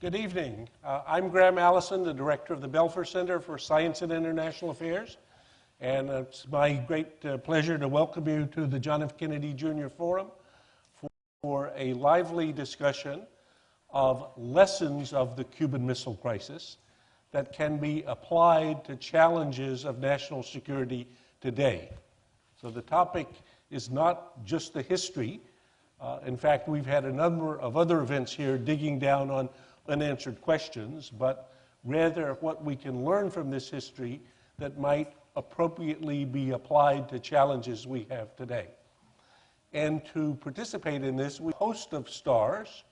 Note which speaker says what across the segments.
Speaker 1: Good evening. I'm Graham Allison, the director of the Belfer Center for Science and International Affairs, and it's my great pleasure to welcome you to the John F. Kennedy Jr. Forum for a lively discussion of lessons of the Cuban Missile Crisis that can be applied to challenges of national security today. So the topic is not just the history. In fact, we've had a number of other events here digging down on unanswered questions, but rather what we can learn from this history that might appropriately be applied to challenges we have today. And to participate in this, we have a host of stars,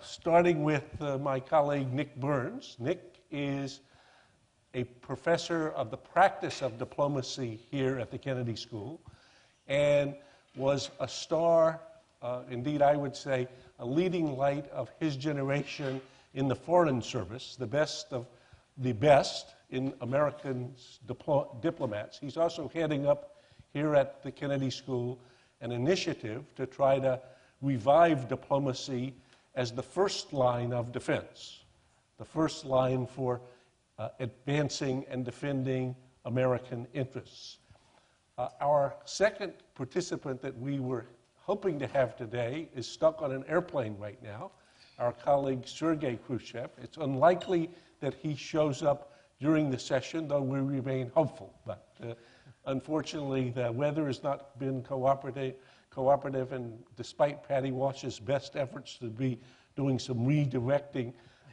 Speaker 1: starting with my colleague Nick Burns. Nick is a professor of the practice of diplomacy here at the Kennedy School and was a star, indeed I would say, a leading light of his generation in the Foreign Service, the best of the best in American diplomats. He's also heading up here at the Kennedy School an initiative to try to revive diplomacy as the first line of defense, the first line for advancing and defending American interests. Our second participant that we were hoping to have today is stuck on an airplane right now, our colleague Sergei Khrushchev. It's unlikely that he shows up during the session, though we remain hopeful. But unfortunately, the weather has not been cooperative, and despite Patty Walsh's best efforts to be doing some redirecting,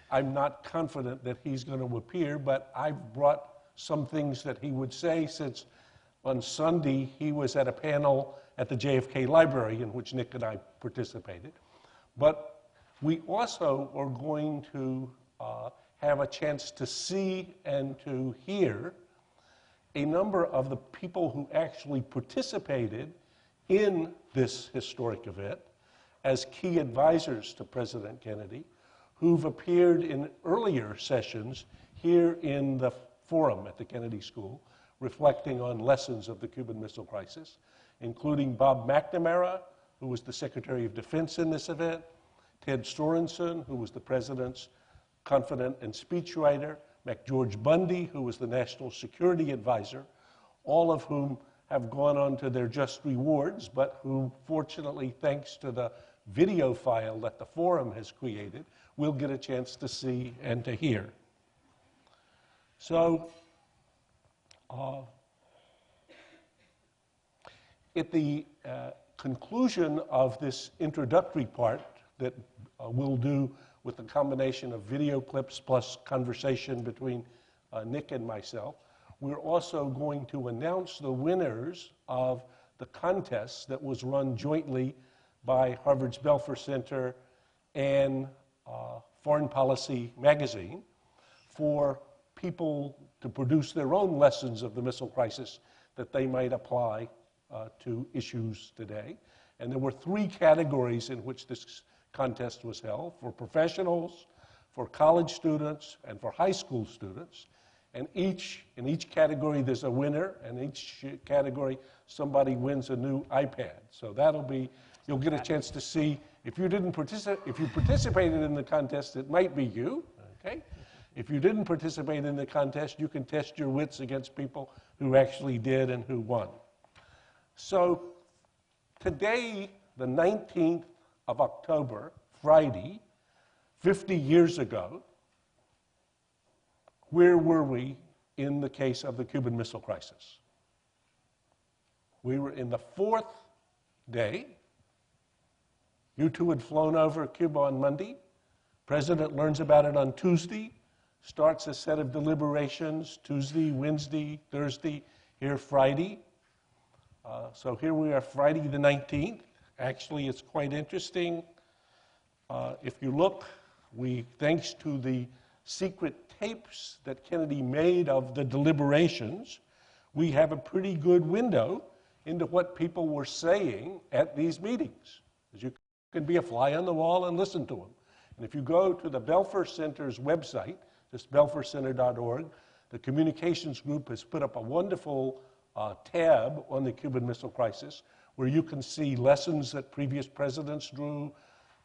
Speaker 1: I'm not confident that he's going to appear, but I've brought some things that he would say, since on Sunday he was at a panel at the JFK Library in which Nick and I participated. But we also are going to have a chance to see and to hear a number of the people who actually participated in this historic event as key advisors to President Kennedy, who've appeared in earlier sessions here in the forum at the Kennedy School, reflecting on lessons of the Cuban Missile Crisis, including Bob McNamara, who was the Secretary of Defense in this event, Ted Sorensen, who was the President's confidant and speechwriter, McGeorge Bundy, who was the National Security Advisor, all of whom have gone on to their just rewards, but who, fortunately, thanks to the video file that the forum has created, we'll get a chance to see and to hear. So, at the conclusion of this introductory part that we'll do with a combination of video clips plus conversation between Nick and myself, we're also going to announce the winners of the contest that was run jointly by Harvard's Belfer Center and Foreign Policy magazine for people to produce their own lessons of the missile crisis that they might apply to issues today. And there were three categories in which this contest was held: for professionals, for college students, and for high school students. And in each category there's a winner, and in each category somebody wins a new iPad. So that'll be, you'll get a chance to see, if you participated in the contest, it might be you, okay? If you didn't participate in the contest, you can test your wits against people who actually did and who won. So today, the 19th of October, Friday, 50 years ago, where were we in the case of the Cuban Missile Crisis? We were in the fourth day. You two had flown over Cuba on Monday. President learns about it on Tuesday, starts a set of deliberations Tuesday, Wednesday, Thursday, here Friday. So here we are, Friday the 19th. Actually, it's quite interesting. If you look, thanks to the secret tapes that Kennedy made of the deliberations, we have a pretty good window into what people were saying at these meetings. As you can be a fly on the wall and listen to them. And if you go to the Belfer Center's website, just belfercenter.org, the communications group has put up a wonderful tab on the Cuban Missile Crisis where you can see lessons that previous presidents drew,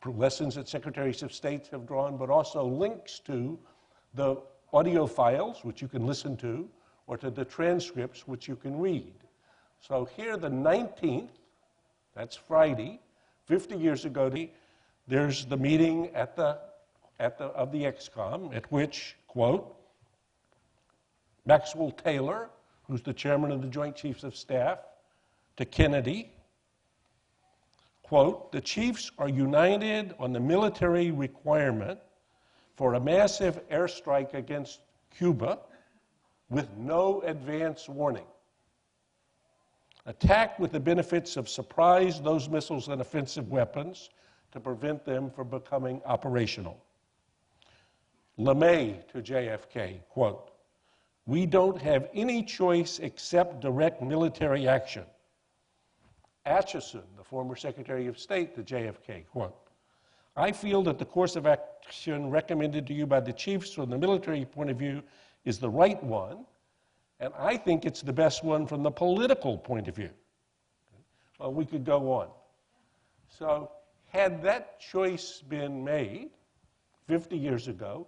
Speaker 1: lessons that Secretaries of State have drawn, but also links to the audio files, which you can listen to, or to the transcripts, which you can read. So here, the 19th, that's Friday, 50 years ago, there's the meeting of the XCOM, at which, quote, Maxwell Taylor, who's the chairman of the Joint Chiefs of Staff, to Kennedy, quote, the chiefs are united on the military requirement for a massive airstrike against Cuba with no advance warning. Attack with the benefits of surprise those missiles and offensive weapons to prevent them from becoming operational. LeMay to JFK, quote, we don't have any choice except direct military action. Acheson, the former Secretary of State to JFK, quote, I feel that the course of action recommended to you by the chiefs from the military point of view is the right one, and I think it's the best one from the political point of view. Well, we could go on. So had that choice been made 50 years ago,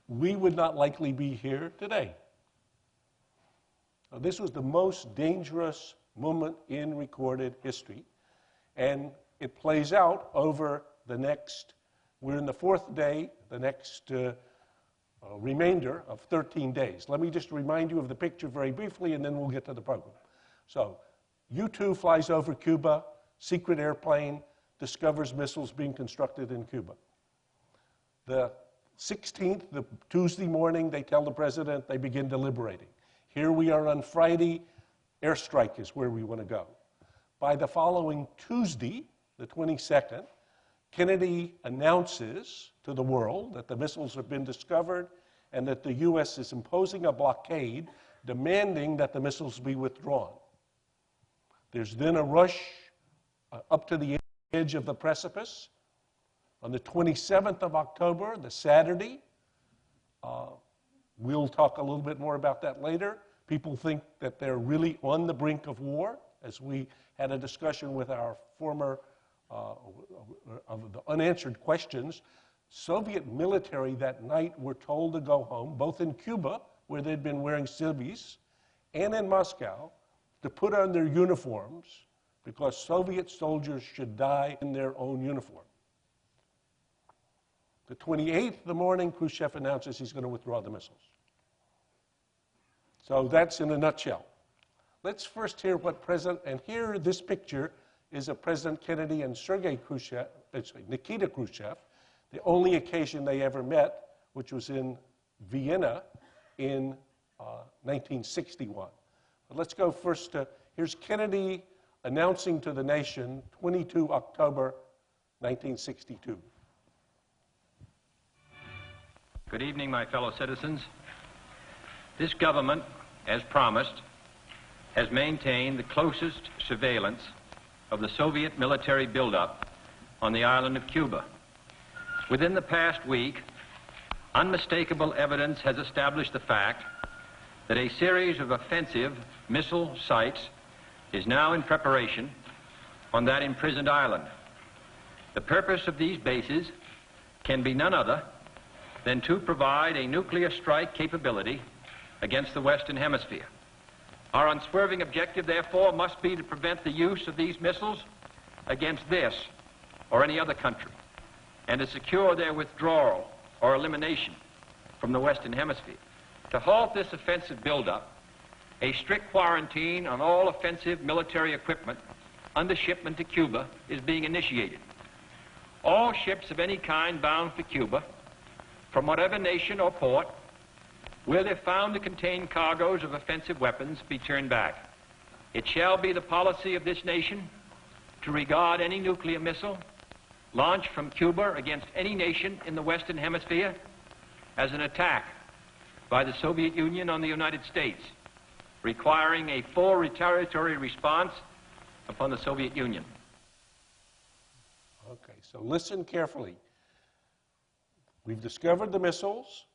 Speaker 1: we would not likely be here today. Now, this was the most dangerous moment in recorded history, and it plays out over the next, we're in the fourth day, the next remainder of 13 days. Let me just remind you of the picture very briefly, and then we'll get to the program. So, U-2 flies over Cuba, secret airplane discovers missiles being constructed in Cuba. The 16th, the Tuesday morning, they tell the president, they begin deliberating. Here we are on Friday, airstrike is where we want to go. By the following Tuesday, the 22nd, Kennedy announces to the world that the missiles have been discovered and that the U.S. is imposing a blockade demanding that the missiles be withdrawn. There's then a rush up to the edge of the precipice. On the 27th of October, the Saturday, we'll talk a little bit more about that later. People think that they're really on the brink of war, as we had a discussion with our former of the unanswered questions. Soviet military that night were told to go home, both in Cuba, where they'd been wearing civvies, and in Moscow, to put on their uniforms because Soviet soldiers should die in their own uniform. The 28th, the morning, Khrushchev announces he's going to withdraw the missiles. So that's in a nutshell. Let's first hear what President, and here this picture is of President Kennedy and Nikita Khrushchev, the only occasion they ever met, which was in Vienna in 1961. But let's go first to, here's Kennedy announcing to the nation, 22 October 1962.
Speaker 2: Good evening, my fellow citizens. This government, as promised, has maintained the closest surveillance of the Soviet military buildup on the island of Cuba. Within the past week, unmistakable evidence has established the fact that a series of offensive missile sites is now in preparation on that imprisoned island. The purpose of these bases can be none other than to provide a nuclear strike capability against the Western Hemisphere. Our unswerving objective, therefore, must be to prevent the use of these missiles against this or any other country, and to secure their withdrawal or elimination from the Western Hemisphere. To halt this offensive buildup, a strict quarantine on all offensive military equipment under shipment to Cuba is being initiated. All ships of any kind bound for Cuba, from whatever nation or port, will, if found to contain cargoes of offensive weapons, be turned back. It shall be the policy of this nation to regard any nuclear missile launched from Cuba against any nation in the Western Hemisphere as an attack by the Soviet Union on the United States, requiring a full retaliatory response upon the Soviet Union.
Speaker 1: Okay, so listen carefully. We've discovered the missiles.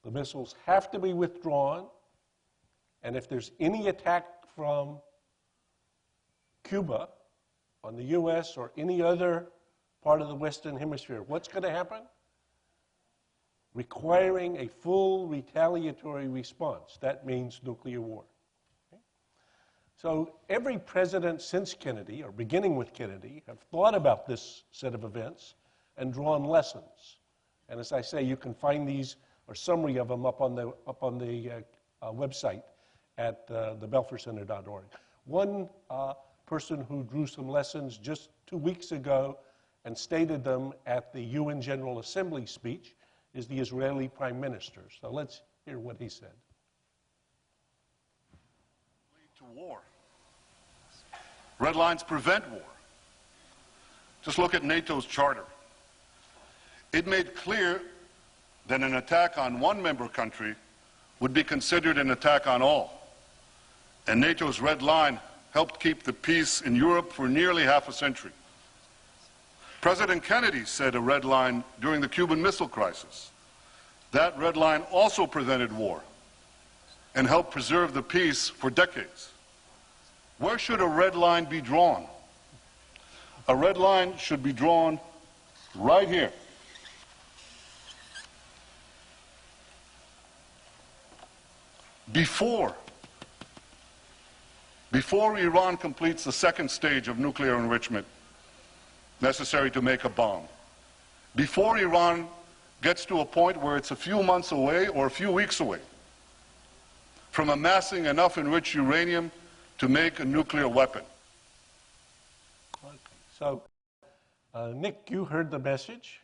Speaker 1: The missiles have to be withdrawn. And if there's any attack from Cuba, on the U.S. or any other part of the Western Hemisphere, what's going to happen? Requiring a full retaliatory response. That means nuclear war. Okay? So every president since Kennedy, or beginning with Kennedy, have thought about this set of events and drawn lessons. And as I say, you can find these, or summary of them, up on the website at thebelfercenter.org. One person who drew some lessons just 2 weeks ago and stated them at the UN General Assembly speech is the Israeli Prime Minister. So let's hear what he said.
Speaker 3: Lead to war. Red lines prevent war. Just look at NATO's charter. It made clear that an attack on one member country would be considered an attack on all. And NATO's red line helped keep the peace in Europe for nearly half a century. President Kennedy set a red line during the Cuban Missile Crisis. That red line also prevented war and helped preserve the peace for decades. Where should a red line be drawn? A red line should be drawn right here. Before Iran completes the second stage of nuclear enrichment necessary to make a bomb, before Iran gets to a point where it's a few months away or a few weeks away from amassing enough enriched uranium to make a nuclear weapon.
Speaker 1: Okay. So, Nick, you heard the message.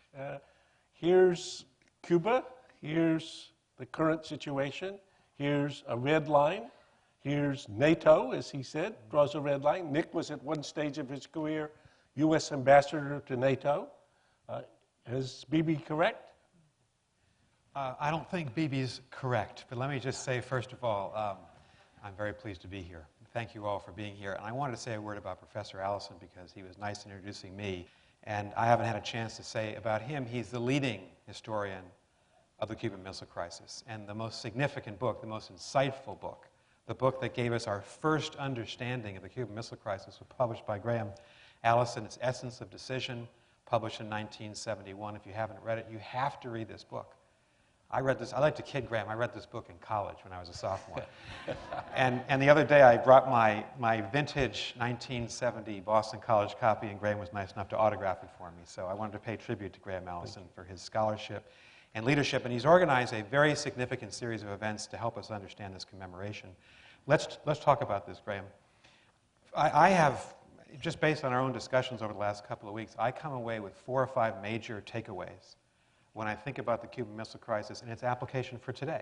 Speaker 1: Here's Cuba. Here's the current situation. Here's a red line. Here's NATO, as he said, draws a red line. Nick was at one stage of his career U.S. ambassador to NATO. Is Bibi correct?
Speaker 4: I don't think Bibi's correct, but let me just say, first of all, I'm very pleased to be here. Thank you all for being here. And I wanted to say a word about Professor Allison because he was nice in introducing me, and I haven't had a chance to say about him. He's the leading historian of the Cuban Missile Crisis, and the most significant book, the most insightful book, the book that gave us our first understanding of the Cuban Missile Crisis, was published by Graham Allison. It's Essence of Decision, published in 1971. If you haven't read it, you have to read this book. I read this, I like to kid Graham, I read this book in college when I was a sophomore. and the other day I brought my vintage 1970 Boston College copy, and Graham was nice enough to autograph it for me. So I wanted to pay tribute to Graham Allison for his scholarship and leadership, and he's organized a very significant series of events to help us understand this commemoration. Let's talk about this, Graham. I have, just based on our own discussions over the last couple of weeks, I come away with 4 or 5 major takeaways when I think about the Cuban Missile Crisis and its application for today,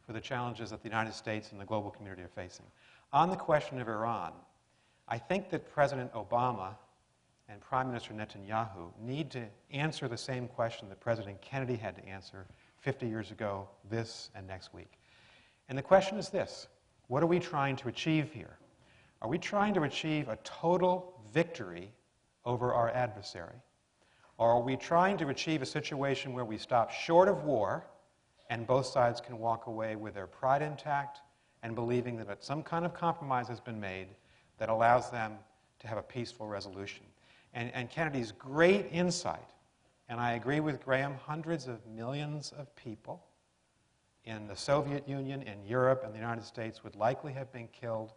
Speaker 4: for the challenges that the United States and the global community are facing. On the question of Iran, I think that President Obama and Prime Minister Netanyahu need to answer the same question that President Kennedy had to answer 50 years ago, this and next week. And the question is this: what are we trying to achieve here? Are we trying to achieve a total victory over our adversary? Or are we trying to achieve a situation where we stop short of war and both sides can walk away with their pride intact and believing that some kind of compromise has been made that allows them to have a peaceful resolution? And Kennedy's great insight, and I agree with Graham, hundreds of millions of people in the Soviet Union, in Europe, and the United States would likely have been killed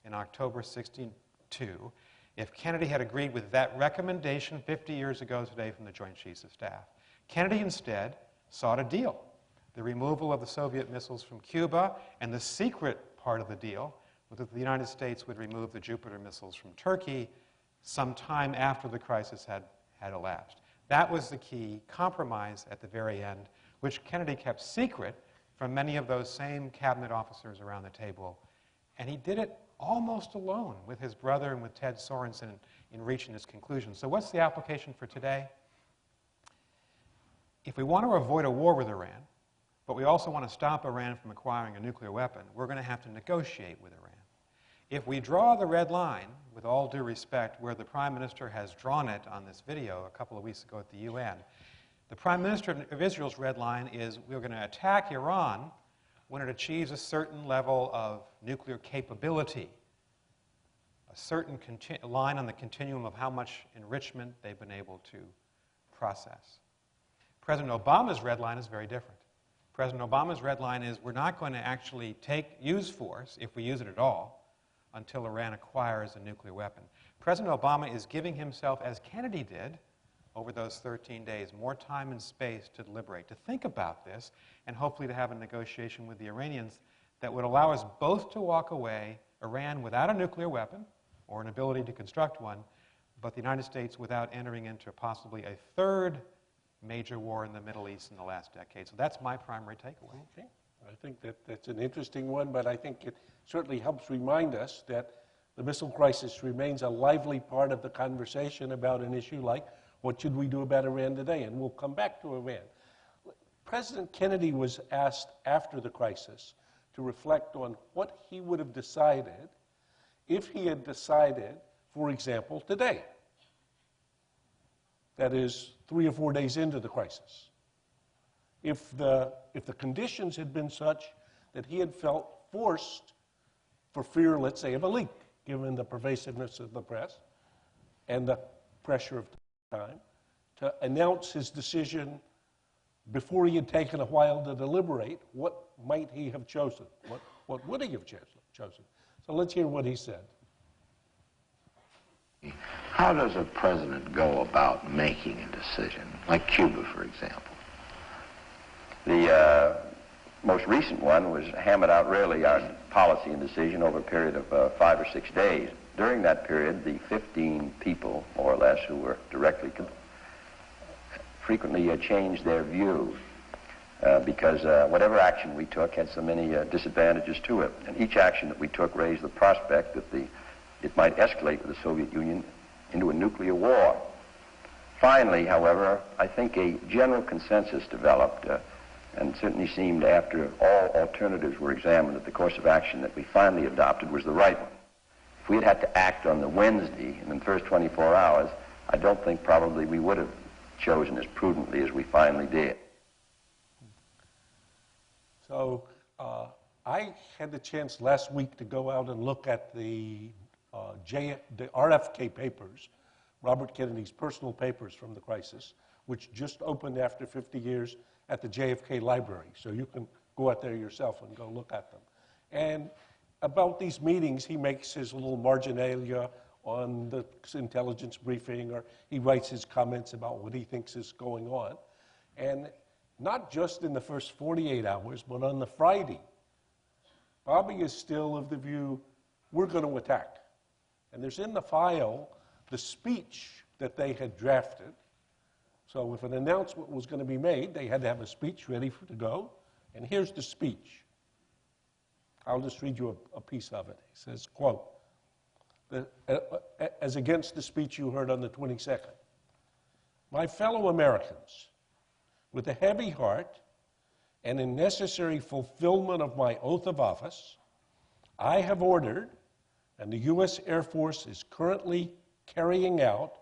Speaker 4: in October 1962 if Kennedy had agreed with that recommendation 50 years ago today from the Joint Chiefs of Staff. Kennedy instead sought a deal, the removal of the Soviet missiles from Cuba, and the secret part of the deal was that the United States would remove the Jupiter missiles from Turkey some time after the crisis had elapsed. That was the key compromise at the very end, which Kennedy kept secret from many of those same cabinet officers around the table. And he did it almost alone with his brother and with Ted Sorensen in reaching this conclusion. So what's the application for today? If we want to avoid a war with Iran, but we also want to stop Iran from acquiring a nuclear weapon, we're going to have to negotiate with Iran. If we draw the red line, with all due respect, where the Prime Minister has drawn it on this video a couple of weeks ago at the UN, the Prime Minister of Israel's red line is we're going to attack Iran when it achieves a certain level of nuclear capability, certain line on the continuum of how much enrichment they've been able to process. President Obama's red line is very different. President Obama's red line is we're not going to actually use force, if we use it at all, until Iran acquires a nuclear weapon. President Obama is giving himself, as Kennedy did over those 13 days, more time and space to deliberate, to think about this, and hopefully to have a negotiation with the Iranians that would allow us both to walk away, Iran without a nuclear weapon or an ability to construct one, but the United States without entering into possibly a third major war in the Middle East in the last decade. So that's my primary takeaway.
Speaker 1: Okay. I think that's an interesting one, but I think it certainly helps remind us that the missile crisis remains a lively part of the conversation about an issue like what should we do about Iran today, and we'll come back to Iran. President Kennedy was asked after the crisis to reflect on what he would have decided if he had decided, for example, today. That is, 3 or 4 days into the crisis. If the conditions had been such that he had felt forced, for fear, let's say, of a leak, given the pervasiveness of the press and the pressure of time, to announce his decision before he had taken a while to deliberate, what might he have chosen? What would he have chosen? So let's hear what he said.
Speaker 5: How does a president go about making a decision, like Cuba, for example?
Speaker 6: The most recent one was hammered out really our policy and decision over a period of 5 or 6 days. During that period, the 15 people, more or less, who were directly frequently changed their view because whatever action we took had so many disadvantages to it. And each action that we took raised the prospect that it might escalate with the Soviet Union into a nuclear war. Finally, however, I think a general consensus developed and certainly seemed after all alternatives were examined that the course of action that we finally adopted was the right one. If we had had to act on the Wednesday in the first 24 hours, I don't think probably we would have chosen as prudently as we finally did.
Speaker 1: So I had the chance last week to go out and look at the RFK Papers, Robert Kennedy's personal papers from the crisis, which just opened after 50 years at the JFK Library. So you can go out there yourself and go look at them. And about these meetings, he makes his little marginalia on the intelligence briefing, or he writes his comments about what he thinks is going on. And not just in the first 48 hours, but on the Friday, Bobby is still of the view, we're going to attack. And there's in the file the speech that they had drafted. So if an announcement was going to be made, they had to have a speech ready to go. And here's the speech. I'll just read you a piece of it. He says, quote, as against the speech you heard on the 22nd. My fellow Americans, with a heavy heart and in necessary fulfillment of my oath of office, I have ordered, and the U.S. Air Force is currently carrying out,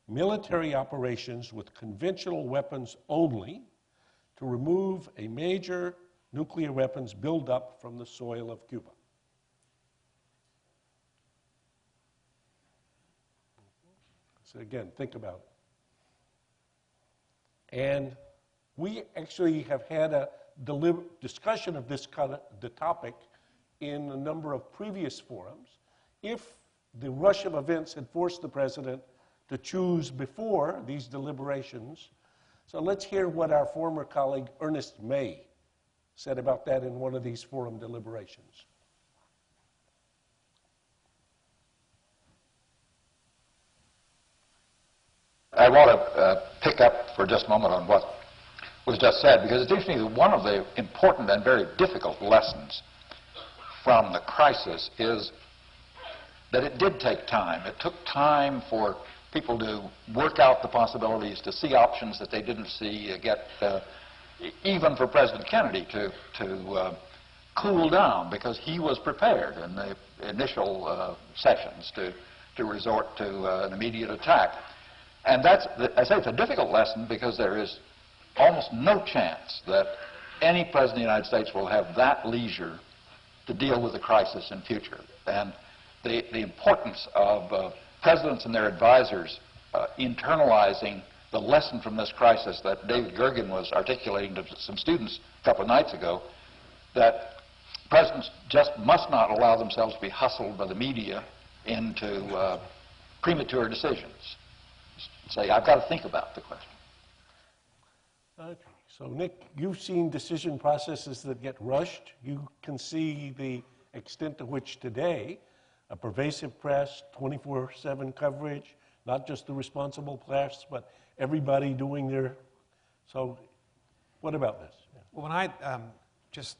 Speaker 1: military operations with conventional weapons only to remove a major nuclear weapons buildup from the soil of Cuba. So again, think about it. And we actually have had a discussion of this kind of the topic in a number of previous forums. If the rush of events had forced the president to choose before these deliberations. So let's hear what our former colleague Ernest May said about that in one of these forum deliberations.
Speaker 7: I want to pick up for just a moment on what was just said, because it seems to me that one of the important and very difficult lessons from the crisis is that it did take time. It took time for people to work out the possibilities, to see options that they didn't see, even for President Kennedy to cool down, because he was prepared in the initial sessions to resort to an immediate attack. And that's, I say it's a difficult lesson because there is almost no chance that any president of the United States will have that leisure to deal with the crisis in future. And the importance of presidents and their advisors internalizing the lesson from this crisis that David Gergen was articulating to some students a couple of nights ago, that presidents just must not allow themselves to be hustled by the media into premature decisions. Say, I've got to think about the question.
Speaker 1: Okay. So, Nick, you've seen decision processes that get rushed. You can see the extent to which today a pervasive press, 24/7 coverage, not just the responsible press, but everybody doing their... So, what about this? Yeah.
Speaker 4: Well, when I just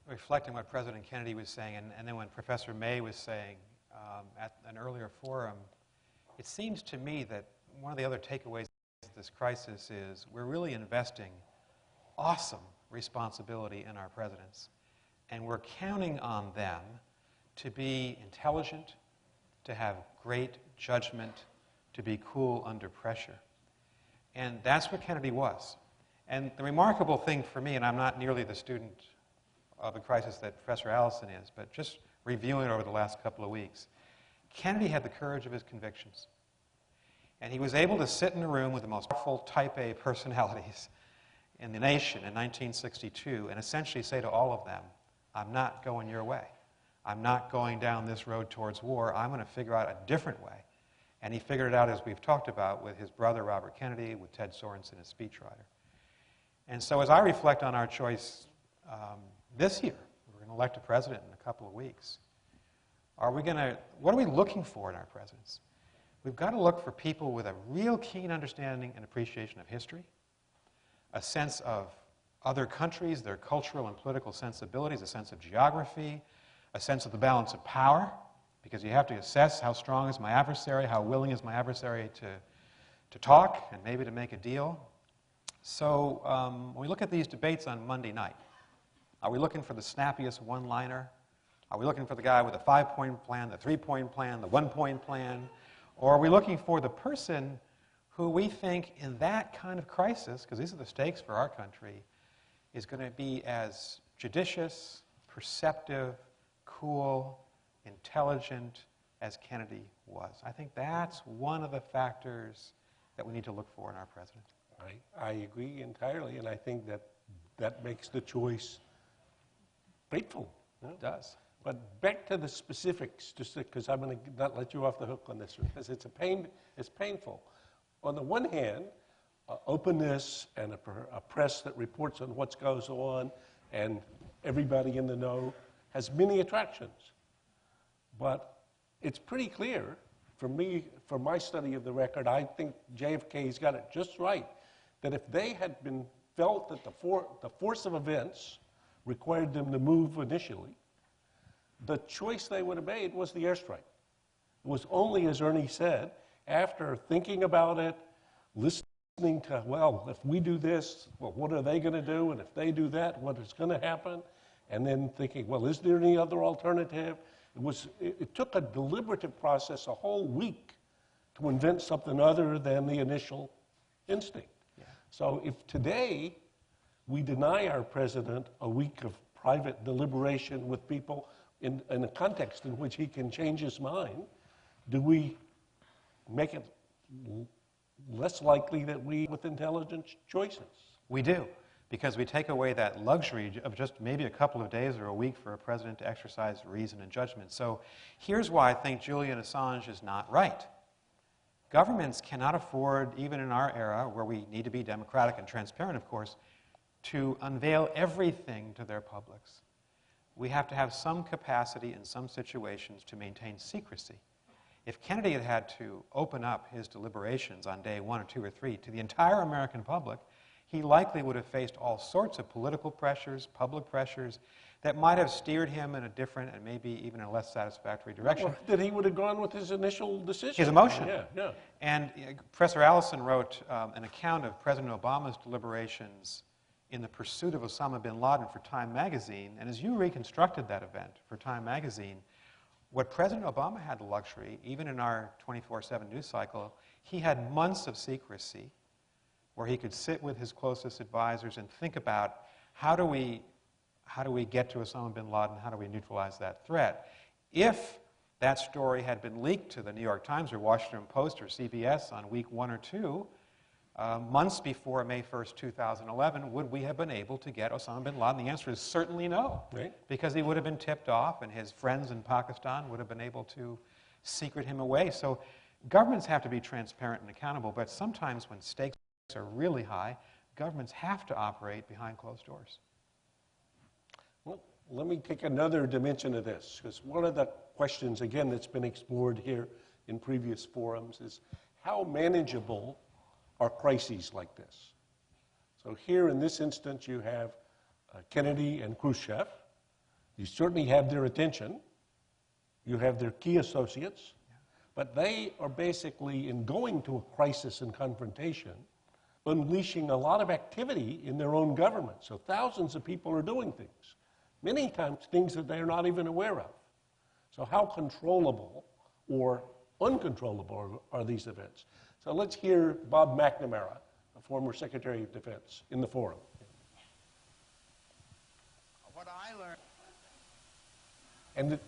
Speaker 4: reflecting what President Kennedy was saying, and then when Professor May was saying at an earlier forum, it seems to me that one of the other takeaways of this crisis is we're really investing awesome responsibility in our presidents, and we're counting on them to be intelligent, to have great judgment, to be cool under pressure. And that's what Kennedy was. And the remarkable thing for me, and I'm not nearly the student of the crisis that Professor Allison is, but just reviewing it over the last couple of weeks, Kennedy had the courage of his convictions. And he was able to sit in a room with the most powerful type A personalities in the nation in 1962 and essentially say to all of them, I'm not going your way. I'm not going down this road towards war. I'm going to figure out a different way. And he figured it out, as we've talked about, with his brother Robert Kennedy, with Ted Sorensen, his speechwriter. And so as I reflect on our choice this year, we're going to elect a president in a couple of weeks. What are we looking for in our presidents? We've got to look for people with a real keen understanding and appreciation of history, a sense of other countries, their cultural and political sensibilities, a sense of geography, a sense of the balance of power, because you have to assess how strong is my adversary, how willing is my adversary to talk and maybe to make a deal. So when we look at these debates on Monday night, are we looking for the snappiest one-liner? Are we looking for the guy with a 5-point plan, the 3-point plan, the 1-point plan? Or are we looking for the person who we think in that kind of crisis, because these are the stakes for our country, is going to be as judicious, perceptive, cool, intelligent as Kennedy was? I think that's one of the factors that we need to look for in our president.
Speaker 1: I agree entirely, and I think that makes the choice fateful.
Speaker 4: It does.
Speaker 1: But back to the specifics, just because I'm going to not let you off the hook on this one, because it's painful. On the one hand, openness and a press that reports on what goes on and everybody in the know has many attractions. But it's pretty clear, for me, from my study of the record, I think JFK's got it just right, that if they had felt that the force of events required them to move initially, the choice they would have made was the airstrike. It was only, as Ernie said, after thinking about it, listening to, well, if we do this, well, what are they going to do? And if they do that, what is going to happen? And then thinking, well, is there any other alternative? It took a deliberative process, a whole week, to invent something other than the initial instinct. Yeah. So if today we deny our president a week of private deliberation with people in a context in which he can change his mind, do we make it less likely that we with intelligent choices?
Speaker 4: We do, because we take away that luxury of just maybe a couple of days or a week for a president to exercise reason and judgment. So here's why I think Julian Assange is not right. Governments cannot afford, even in our era, where we need to be democratic and transparent, of course, to unveil everything to their publics. We have to have some capacity in some situations to maintain secrecy. If Kennedy had had to open up his deliberations on day 1 or 2 or 3 to the entire American public, he likely would have faced all sorts of political pressures, public pressures, that might have steered him in a different and maybe even a less satisfactory direction.
Speaker 1: Well, that he would have gone with his initial decision.
Speaker 4: His emotion.
Speaker 1: Yeah, yeah.
Speaker 4: And Professor Allison wrote an account of President Obama's deliberations in the pursuit of Osama bin Laden for Time magazine. And as you reconstructed that event for Time magazine, what President Obama had the luxury, even in our 24/7 news cycle, he had months of secrecy where he could sit with his closest advisors and think about how do we get to Osama bin Laden, how do we neutralize that threat? If that story had been leaked to the New York Times or Washington Post or CBS on week 1 or 2, months before May 1st, 2011, would we have been able to get Osama bin Laden? The answer is certainly no,
Speaker 1: Right.
Speaker 4: because he would have been tipped off and his friends in Pakistan would have been able to secret him away. So governments have to be transparent and accountable, but sometimes when stakes are really high, governments have to operate behind closed doors.
Speaker 1: Well, let me take another dimension of this, because one of the questions, again, that's been explored here in previous forums is how manageable are crises like this? So here in this instance, you have Kennedy and Khrushchev. You certainly have their attention. You have their key associates. But they are basically, in going to a crisis and confrontation, unleashing a lot of activity in their own government. So thousands of people are doing things, many times things that they're not even aware of. So how controllable or uncontrollable are these events? So let's hear Bob McNamara, a former Secretary of Defense, in the forum.
Speaker 8: What I learned.
Speaker 1: And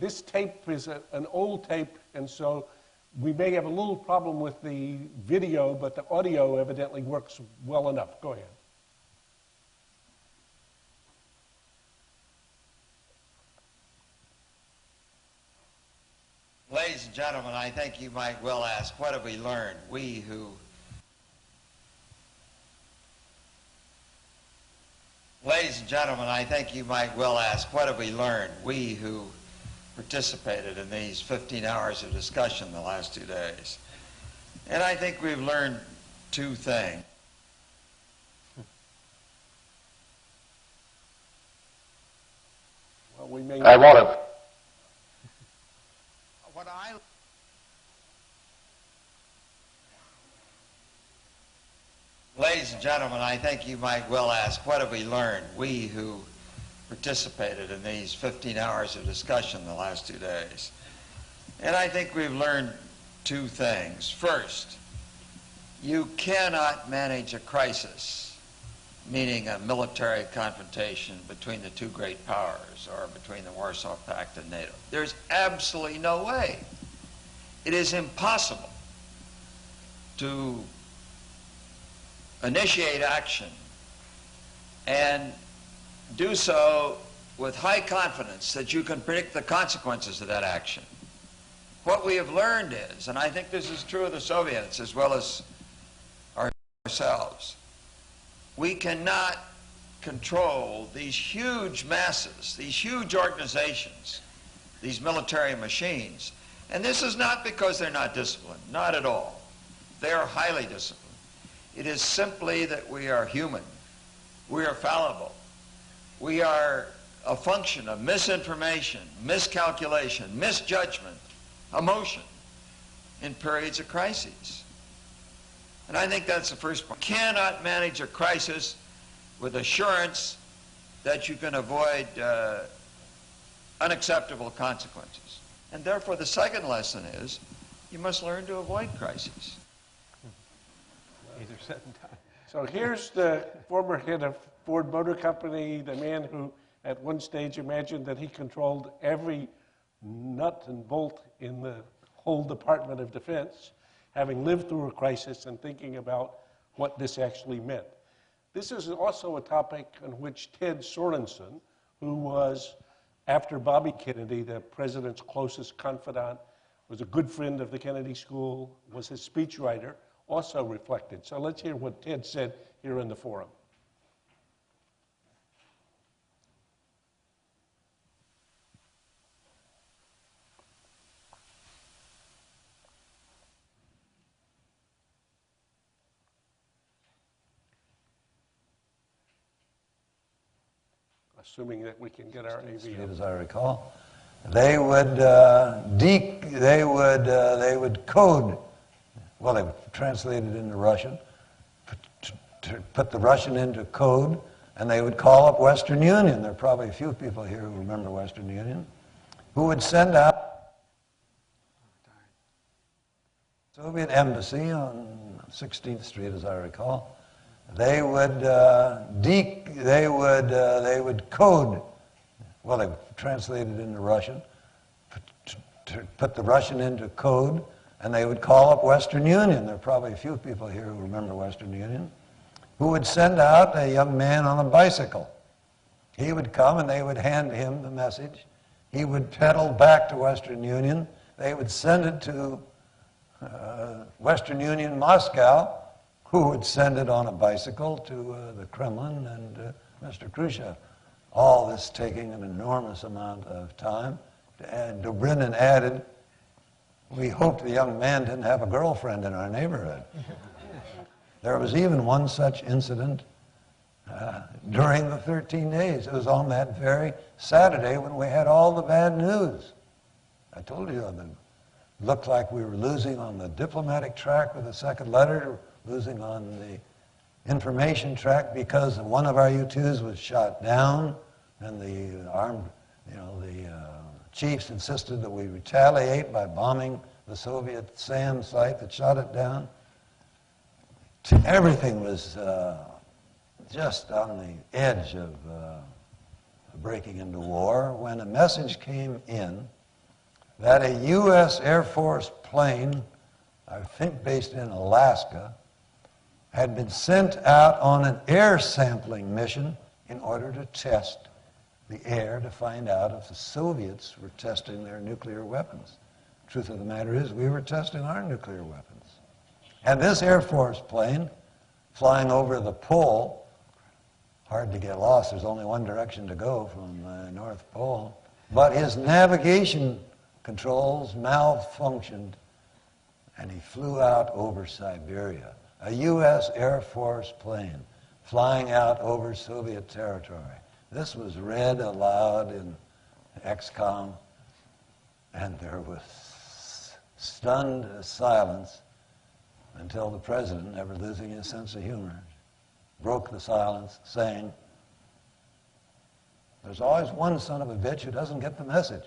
Speaker 1: this tape is an old tape, and so we may have a little problem with the video, but the audio evidently works well enough. Go ahead.
Speaker 8: Ladies and gentlemen, I think you might well ask, what have we learned? Ladies and gentlemen, I think you might well ask, what have we learned? We who participated in these 15 hours of discussion the last 2 days. And I think we've learned 2 things.
Speaker 1: Well, we may.
Speaker 7: I want to.
Speaker 8: Ladies and gentlemen, I think you might well ask, what have we learned? We who participated in these 15 hours of discussion the last 2 days. And I think we've learned 2 things. First, you cannot manage a crisis, meaning a military confrontation between the 2 great powers or between the Warsaw Pact and NATO. There's absolutely no way. It is impossible to initiate action and do so with high confidence that you can predict the consequences of that action. What we have learned is, and I think this is true of the Soviets as well as ourselves, we cannot control these huge masses, these huge organizations, these military machines. And this is not because they're not disciplined, not at all. They are highly disciplined. It is simply that we are human. We are fallible. We are a function of misinformation, miscalculation, misjudgment, emotion in periods of crises. And I think that's the first point. You cannot manage a crisis with assurance that you can avoid unacceptable consequences. And therefore, the second lesson is you must learn to avoid crises.
Speaker 4: Easier said than done.
Speaker 1: So here's the former head of Ford Motor Company, the man who at one stage imagined that he controlled every nut and bolt in the whole Department of Defense, having lived through a crisis and thinking about what this actually meant. This is also a topic on which Ted Sorensen, who was, after Bobby Kennedy, the president's closest confidant, was a good friend of the Kennedy School, was his speechwriter, also reflected. So let's hear what Ted said here in the forum. Assuming that we can get our AV up.
Speaker 9: As I recall, they would code. Well, they translated into Russian, put the Russian into code, and they would call up Western Union. There are probably a few people here who remember Western Union, who would send out Soviet embassy on 16th Street, as I recall. They would code. Well, they translated into Russian, put the Russian into code, and they would call up Western Union. There are probably a few people here who remember Western Union, who would send out a young man on a bicycle. He would come and they would hand him the message. He would pedal back to Western Union. They would send it to Western Union Moscow, who would send it on a bicycle to the Kremlin and Mr. Khrushchev. All this taking an enormous amount of time. And Dobrynin added, we hoped the young man didn't have a girlfriend in our neighborhood. There was even one such incident during the 13 days. It was on that very Saturday when we had all the bad news. I told you it looked like we were losing on the diplomatic track with the second letter, losing on the information track because one of our U-2s was shot down, and the chiefs insisted that we retaliate by bombing the Soviet SAM site that shot it down. Everything was just on the edge of breaking into war when a message came in that a U.S. Air Force plane, I think based in Alaska, had been sent out on an air sampling mission in order to test the air to find out if the Soviets were testing their nuclear weapons. Truth of the matter is, we were testing our nuclear weapons. And this Air Force plane, flying over the pole, hard to get lost, there's only one direction to go from the North Pole, but his navigation controls malfunctioned, and he flew out over Siberia. A U.S. Air Force plane flying out over Soviet territory. This was read aloud in XCOM, and there was stunned silence until the president, never losing his sense of humor, broke the silence saying, there's always one son of a bitch who doesn't get the message.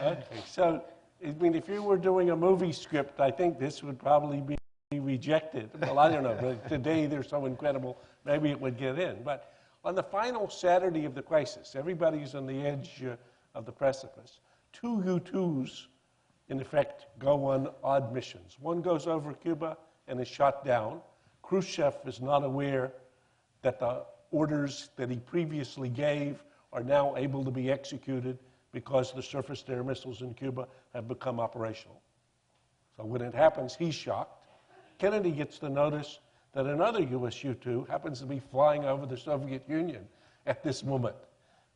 Speaker 1: Okay, so, I mean, if you were doing a movie script, I think this would probably be rejected. Well, I don't know, but today they're so incredible, maybe it would get in. But on the final Saturday of the crisis, everybody's on the edge of the precipice. Two U-2s, in effect, go on odd missions. One goes over Cuba and is shot down. Khrushchev is not aware that the orders that he previously gave are now able to be executed because the surface-to-air missiles in Cuba have become operational. So when it happens, he's shocked. Kennedy gets the notice that another U.S. U-2 happens to be flying over the Soviet Union at this moment.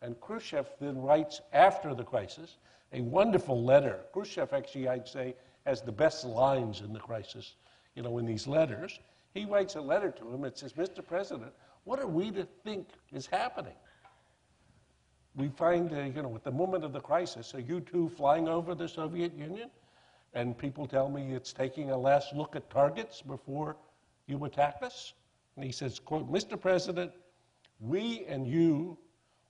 Speaker 1: And Khrushchev then writes, after the crisis, a wonderful letter. Khrushchev, actually, I'd say, has the best lines in the crisis, in these letters. He writes a letter to him that says, Mr. President, what are we to think is happening? We find, at the moment of the crisis, a U-2 flying over the Soviet Union, and people tell me it's taking a last look at targets before you attack us. And he says, quote, Mr. President, we and you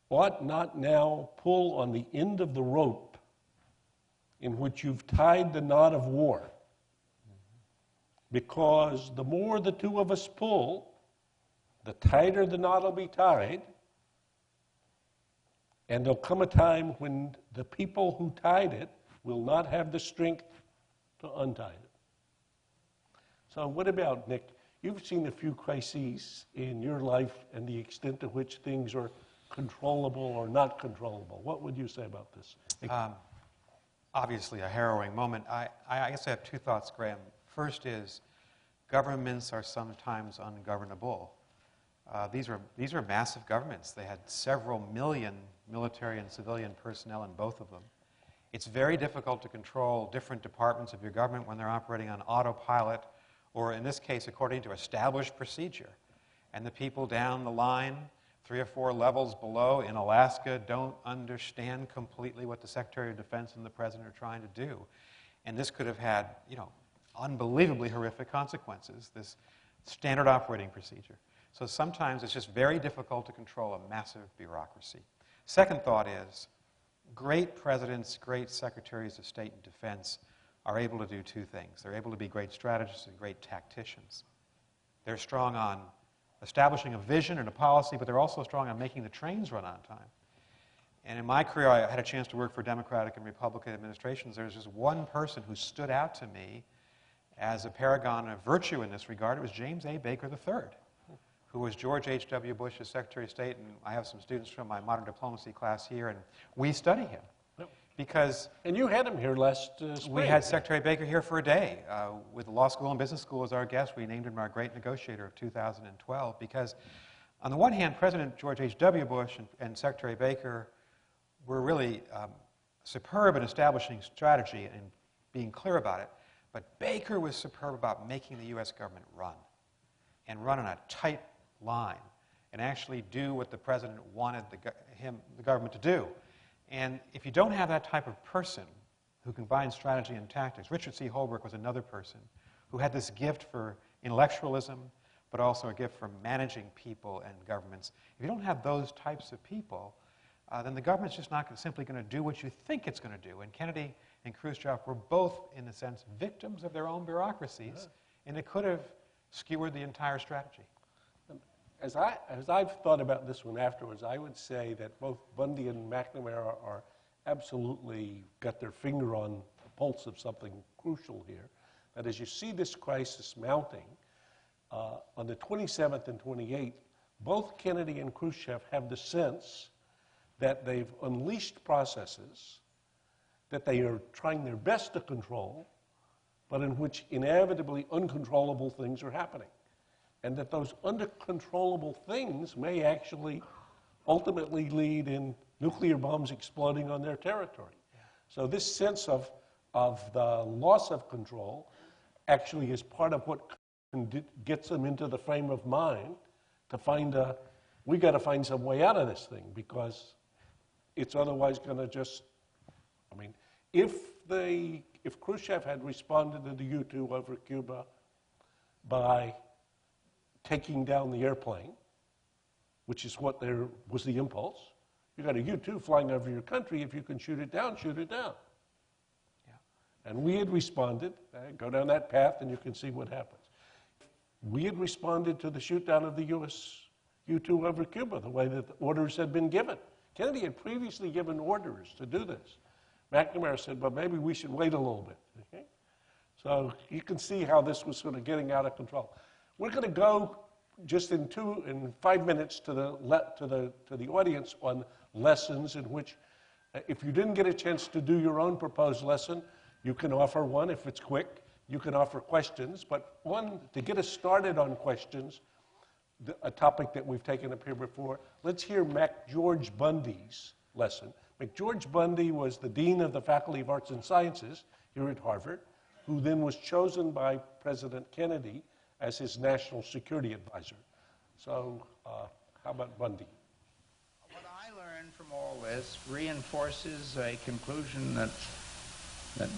Speaker 1: ought not now pull on the end of the rope in which you've tied the knot of war, because the more the two of us pull, the tighter the knot will be tied, and there'll come a time when the people who tied it will not have the strength to untie it. So what about, Nick? You've seen a few crises in your life and the extent to which things are controllable or not controllable. What would you say about this?
Speaker 4: Obviously a harrowing moment. I guess I have two thoughts, Graham. First is governments are sometimes ungovernable. These are massive governments. They had several million military and civilian personnel in both of them. It's very difficult to control different departments of your government when they're operating on autopilot, or in this case, according to established procedure. And the people down the line, 3 or 4 levels below in Alaska, don't understand completely what the Secretary of Defense and the President are trying to do. And this could have had, unbelievably horrific consequences, this standard operating procedure. So sometimes it's just very difficult to control a massive bureaucracy. Second thought is, great presidents, great secretaries of state and defense are able to do two things. They're able to be great strategists and great tacticians. They're strong on establishing a vision and a policy, but they're also strong on making the trains run on time. And in my career, I had a chance to work for Democratic and Republican administrations. There was just one person who stood out to me as a paragon of virtue in this regard. It was James A. Baker III, who was George H.W. Bush's Secretary of State. And I have some students from my modern diplomacy class here, and we study him. Because
Speaker 1: and you had him here last spring.
Speaker 4: We had Secretary Baker here for a day with the law school and business school as our guest. We named him our great negotiator of 2012 because, on the one hand, President George H.W. Bush and Secretary Baker were really superb in establishing strategy and being clear about it. But Baker was superb about making the U.S. government run, and run on a tight line, and actually do what the president wanted the government to do. And if you don't have that type of person who combines strategy and tactics, Richard C. Holbrooke was another person who had this gift for intellectualism, but also a gift for managing people and governments. If you don't have those types of people, then the government's just not simply going to do what you think it's going to do. And Kennedy and Khrushchev were both, in a sense, victims of their own bureaucracies, and it could have skewered the entire strategy.
Speaker 1: As I've thought about this one afterwards, I would say that both Bundy and McNamara are absolutely got their finger on the pulse of something crucial here. That as you see this crisis mounting, on the 27th and 28th, both Kennedy and Khrushchev have the sense that they've unleashed processes that they are trying their best to control, but in which inevitably uncontrollable things are happening. And that those uncontrollable things may actually ultimately lead in nuclear bombs exploding on their territory. Yeah. So this sense of the loss of control actually is part of what gets them into the frame of mind to find we got to find some way out of this thing, because it's otherwise going to just, I mean, if Khrushchev had responded to the U-2 over Cuba by taking down the airplane, which is what there was the impulse. You got a U-2 flying over your country. If you can shoot it down, shoot it down. Yeah. And we had responded. Go down that path, and you can see what happens. We had responded to the shoot down of the U.S. U-2 over Cuba the way that the orders had been given. Kennedy had previously given orders to do this. McNamara said, well, maybe we should wait a little bit. Okay? So you can see how this was sort of getting out of control. We're going to go just in 5 minutes to the audience on lessons in which, if you didn't get a chance to do your own proposed lesson, you can offer one if it's quick. You can offer questions, but one, to get us started on questions, a topic that we've taken up here before, let's hear McGeorge Bundy's lesson. McGeorge Bundy was the dean of the Faculty of Arts and Sciences here at Harvard, who then was chosen by President Kennedy as his national security advisor. So how about Bundy?
Speaker 10: What I learned from all this reinforces a conclusion that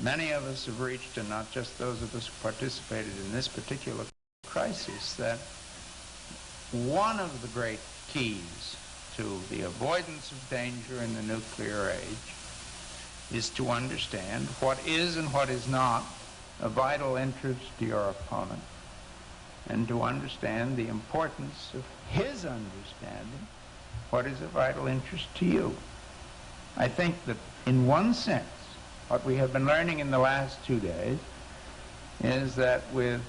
Speaker 10: many of us have reached, and not just those of us who participated in this particular crisis, that one of the great keys to the avoidance of danger in the nuclear age is to understand what is and what is not a vital interest to your opponent, and to understand the importance of his understanding what is a vital interest to you. I think that in one sense, what we have been learning in the last 2 days is that with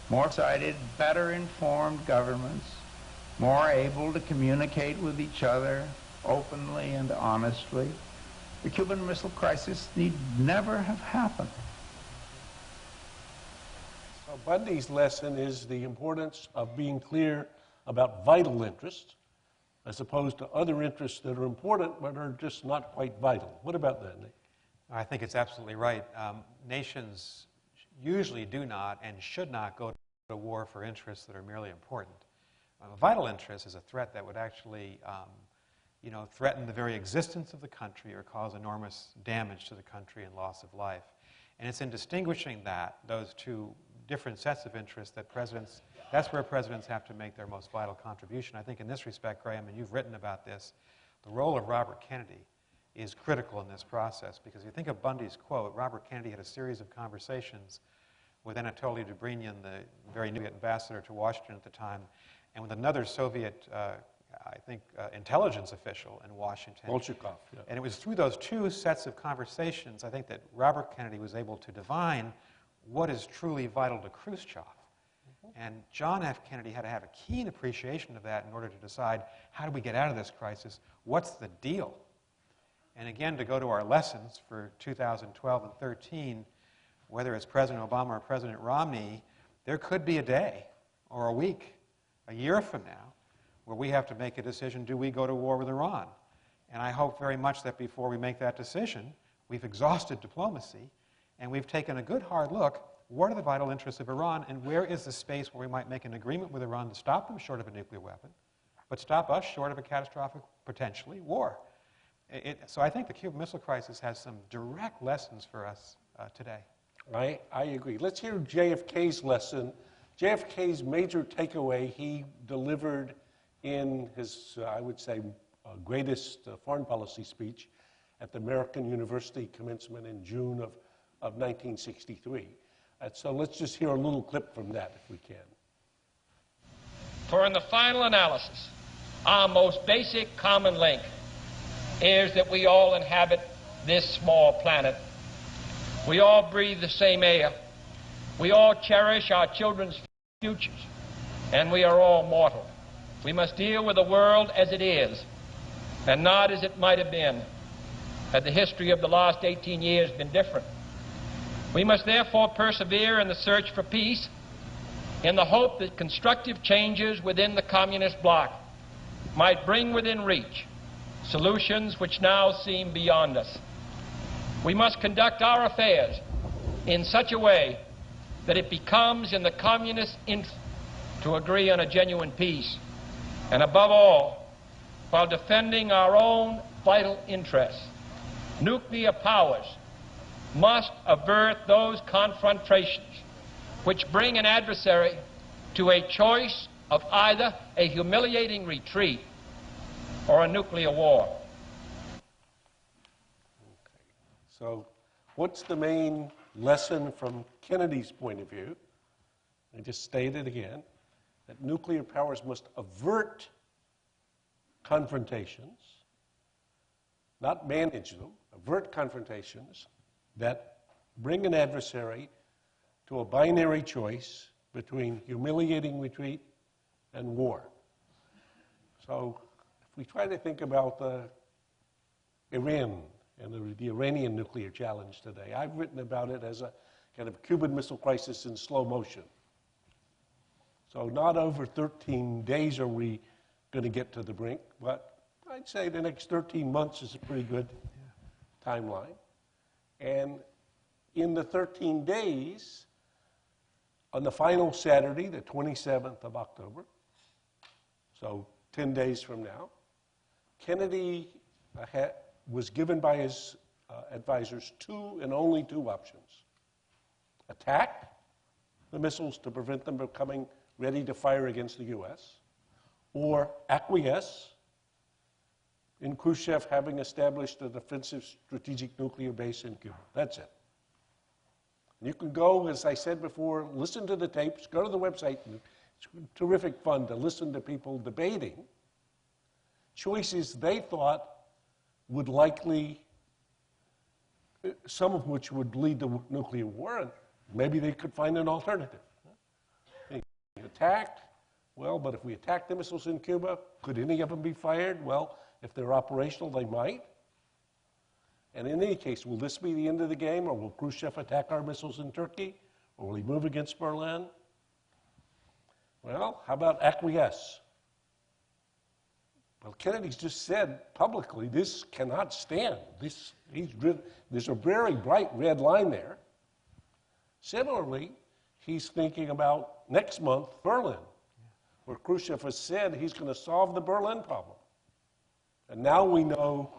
Speaker 10: more sighted, better informed governments, more able to communicate with each other openly and honestly, the Cuban Missile Crisis need never have happened.
Speaker 1: So Bundy's lesson is the importance of being clear about vital interests, as opposed to other interests that are important but are just not quite vital. What about that, Nick?
Speaker 4: I think it's absolutely right. Nations usually do not and should not go to war for interests that are merely important. A vital interest is a threat that would actually threaten the very existence of the country or cause enormous damage to the country and loss of life. And it's in distinguishing those two different sets of interests that's where presidents have to make their most vital contribution. I think in this respect, Graham, and you've written about this, the role of Robert Kennedy is critical in this process, because if you think of Bundy's quote, Robert Kennedy had a series of conversations with Anatoly Dobrynin, the very new ambassador to Washington at the time, and with another Soviet intelligence official in Washington.
Speaker 1: Bolshakov, yeah.
Speaker 4: And it was through those two sets of conversations, I think, that Robert Kennedy was able to divine what is truly vital to Khrushchev. And John F. Kennedy had to have a keen appreciation of that in order to decide, how do we get out of this crisis? What's the deal? And again, to go to our lessons for 2012 and 13, whether it's President Obama or President Romney, there could be a day or a week, a year from now, where we have to make a decision, do we go to war with Iran? And I hope very much that before we make that decision, we've exhausted diplomacy, and we've taken a good hard look, what are the vital interests of Iran, and where is the space where we might make an agreement with Iran to stop them short of a nuclear weapon, but stop us short of a catastrophic, potentially, war. So I think the Cuban Missile Crisis has some direct lessons for us today.
Speaker 1: I agree. Let's hear JFK's lesson. JFK's major takeaway he delivered in his, I would say, greatest foreign policy speech at the American University commencement in June of 1963. So let's just hear a little clip from that, if we can.
Speaker 11: For in the final analysis, our most basic common link is that we all inhabit this small planet. We all breathe the same air. We all cherish our children's futures. And we are all mortal. We must deal with the world as it is, and not as it might have been had the history of the last 18 years been different. We must therefore persevere in the search for peace in the hope that constructive changes within the communist bloc might bring within reach solutions which now seem beyond us. We must conduct our affairs in such a way that it becomes in the communist interest to agree on a genuine peace, and above all, while defending our own vital interests. Nuclear powers must avert those confrontations which bring an adversary to a choice of either a humiliating retreat or a nuclear war.
Speaker 1: Okay. So what's the main lesson from Kennedy's point of view? I just stated again that nuclear powers must avert confrontations, not manage them, avert confrontations that bring an adversary to a binary choice between humiliating retreat and war. So if we try to think about Iran and the Iranian nuclear challenge today, I've written about it as a kind of Cuban Missile Crisis in slow motion. So not over 13 days are we going to get to the brink, but I'd say the next 13 months is a pretty good timeline. And in the 13 days, on the final Saturday, the 27th of October, so 10 days from now, Kennedy was given by his advisors two and only two options. Attack the missiles to prevent them becoming ready to fire against the U.S., or acquiesce in Khrushchev having established a defensive strategic nuclear base in Cuba. That's it. You can go, as I said before, listen to the tapes, go to the website. It's terrific fun to listen to people debating choices they thought would likely, some of which would lead to nuclear war, and maybe they could find an alternative. Attacked? Well, but if we attack the missiles in Cuba, could any of them be fired? Well, if they're operational, they might. And in any case, will this be the end of the game, or will Khrushchev attack our missiles in Turkey, or will he move against Berlin? Well, how about acquiesce? Well, Kennedy's just said publicly, this cannot stand. There's a very bright red line there. Similarly, he's thinking about next month, Berlin, where Khrushchev has said he's going to solve the Berlin problem. And now we know,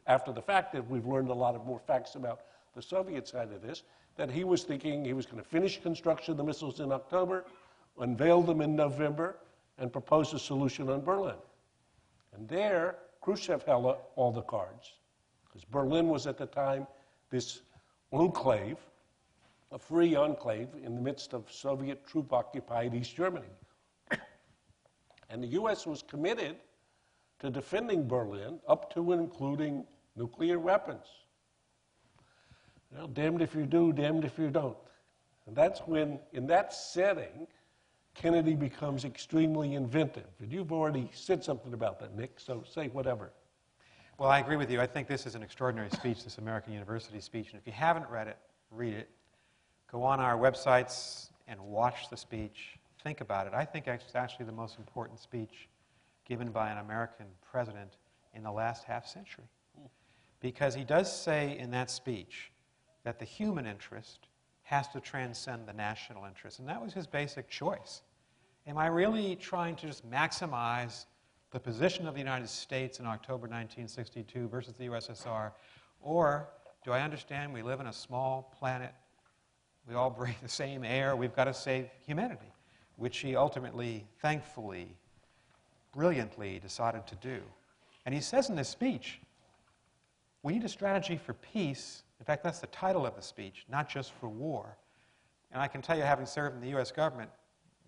Speaker 1: after the fact, that we've learned a lot of more facts about the Soviet side of this, that he was thinking he was going to finish construction of the missiles in October, unveil them in November, and propose a solution on Berlin. And there, Khrushchev held all the cards, because Berlin was at the time this enclave, a free enclave in the midst of Soviet troop-occupied East Germany. And the U.S. was committed to defending Berlin, up to and including nuclear weapons. Well, damned if you do, damned if you don't. And that's when, in that setting, Kennedy becomes extremely inventive. And you've already said something about that, Nick, so say whatever.
Speaker 4: Well, I agree with you. I think this is an extraordinary speech, this American University speech. And if you haven't read it, read it. Go on our websites and watch the speech. Think about it. I think it's actually the most important speech given by an American president in the last half century. Because he does say in that speech that the human interest has to transcend the national interest. And that was his basic choice. Am I really trying to just maximize the position of the United States in October 1962 versus the USSR? Or do I understand we live in a small planet, we all breathe the same air, we've got to save humanity, which he ultimately, thankfully, brilliantly decided to do. And he says in this speech, we need a strategy for peace. In fact, that's the title of the speech, not just for war. And I can tell you, having served in the U.S. government,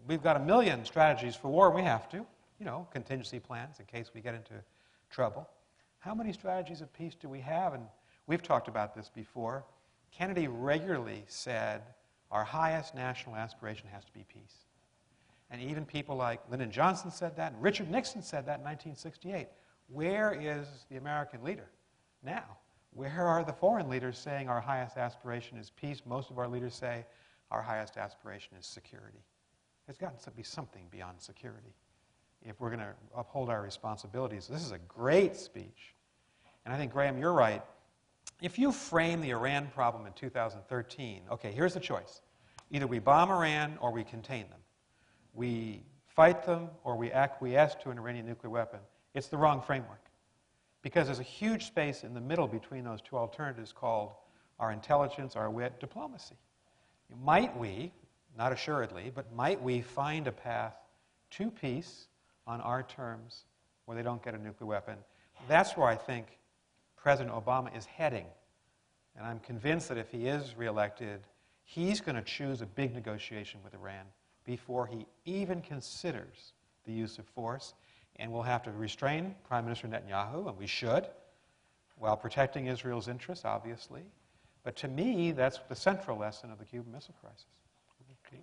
Speaker 4: we've got a million strategies for war, and we have to. You know, contingency plans in case we get into trouble. How many strategies of peace do we have? And we've talked about this before. Kennedy regularly said our highest national aspiration has to be peace. And even people like Lyndon Johnson said that, and Richard Nixon said that in 1968. Where is the American leader now? Where are the foreign leaders saying our highest aspiration is peace? Most of our leaders say our highest aspiration is security. There's got to be something beyond security if we're going to uphold our responsibilities. This is a great speech. And I think, Graham, you're right. If you frame the Iran problem in 2013, okay, here's the choice. Either we bomb Iran or we contain them. We fight them or we acquiesce to an Iranian nuclear weapon. It's the wrong framework. Because there's a huge space in the middle between those two alternatives called our intelligence, our wit, diplomacy. Might we, not assuredly, but might we find a path to peace on our terms where they don't get a nuclear weapon? That's where I think President Obama is heading. And I'm convinced that if he is reelected, he's going to choose a big negotiation with Iran before he even considers the use of force. And we'll have to restrain Prime Minister Netanyahu, and we should, while protecting Israel's interests, obviously. But to me, that's the central lesson of the Cuban Missile Crisis.
Speaker 1: Okay.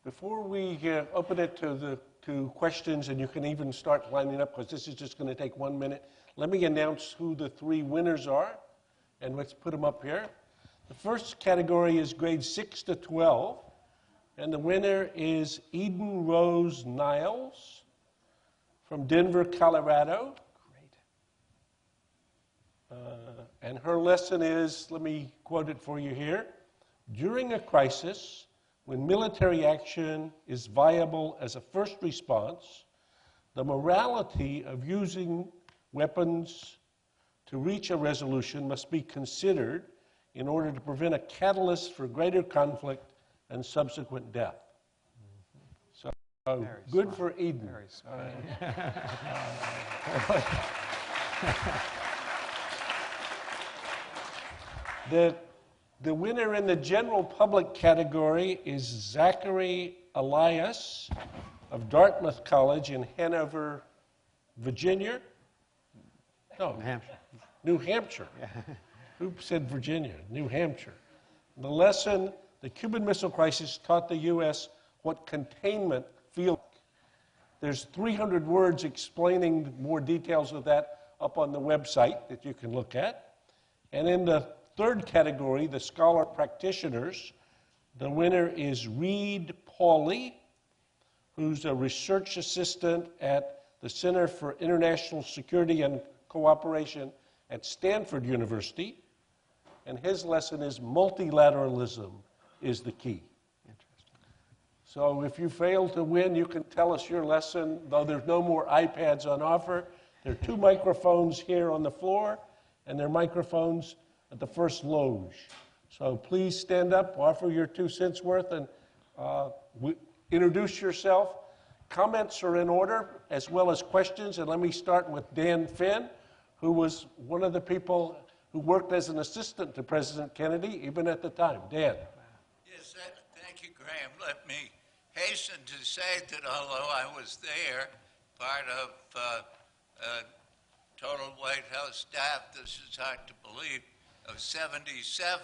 Speaker 1: Before we open it to questions, and you can even start lining up, because this is just going to take 1 minute, let me announce who the three winners are, and let's put them up here. The first category is grades 6 to 12, and the winner is Eden Rose Niles from Denver, Colorado. Great. And her lesson is, let me quote it for you here. During a crisis, when military action is viable as a first response, the morality of using weapons to reach a resolution must be considered in order to prevent a catalyst for greater conflict and subsequent death. So, good
Speaker 4: smart.
Speaker 1: for Eden.
Speaker 4: Very smart.
Speaker 1: The winner in the general public category is Zachary Elias of Dartmouth College in Hanover, Virginia. No,
Speaker 4: New Hampshire.
Speaker 1: New Hampshire.
Speaker 4: Yeah.
Speaker 1: Who said Virginia? New Hampshire. The lesson, the Cuban Missile Crisis taught the U.S. what containment feels like. There's 300 words explaining more details of that up on the website that you can look at. And in the third category, the scholar practitioners, the winner is Reed Pauley, who's a research assistant at the Center for International Security and Cooperation at Stanford University. And his lesson is multilateralism is the key.
Speaker 4: Interesting.
Speaker 1: So if you fail to win, you can tell us your lesson, though there's no more iPads on offer. There are 2 microphones here on the floor, and there are microphones at the first loge. So please stand up, offer your 2 cents worth, and introduce yourself. Comments are in order, as well as questions, and let me start with Dan Finn, who was one of the people who worked as an assistant to President Kennedy, even at the time. Dan.
Speaker 12: Yes, thank you, Graham. Let me hasten to say that although I was there, part of total White House staff, this is hard to believe, of 77.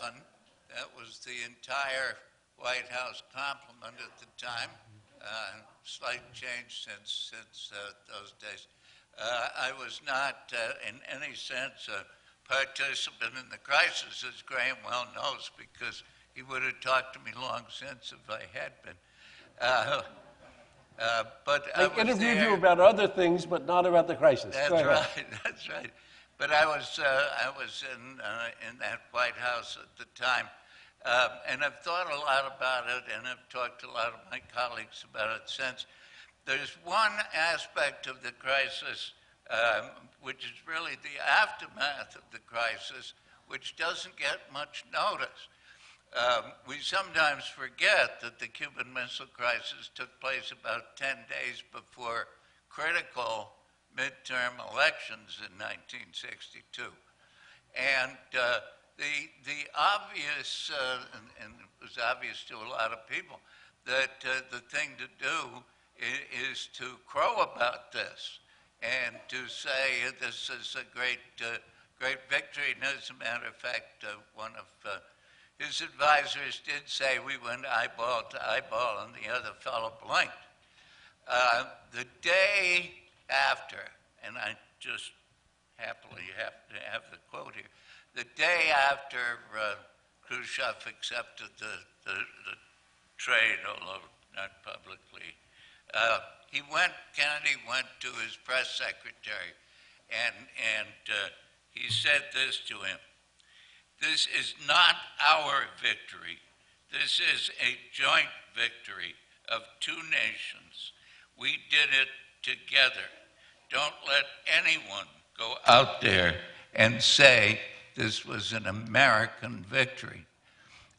Speaker 12: That was the entire White House complement at the time. Slight change since those days. I was not in any sense a participant in the crisis, as Graham well knows, because he would have talked to me long since if I had been. But I
Speaker 1: interviewed you about other things, but not about the crisis.
Speaker 12: That's right. That's right. But I was in that White House at the time, and I've thought a lot about it, and I've talked to a lot of my colleagues about it since. There's one aspect of the crisis, which is really the aftermath of the crisis, which doesn't get much notice. We sometimes forget that the Cuban Missile Crisis took place about 10 days before critical midterm elections in 1962. And the obvious, and it was obvious to a lot of people, that the thing to do is to crow about this and to say this is a great victory. And as a matter of fact, one of his advisors did say we went eyeball to eyeball and the other fellow blinked. The day after, and I just happily have to have the quote here, the day after Khrushchev accepted the trade, although not publicly, Kennedy went to his press secretary and he said this to him: "This is not our victory. This is a joint victory of two nations. We did it together. Don't let anyone go out there and say this was an American victory."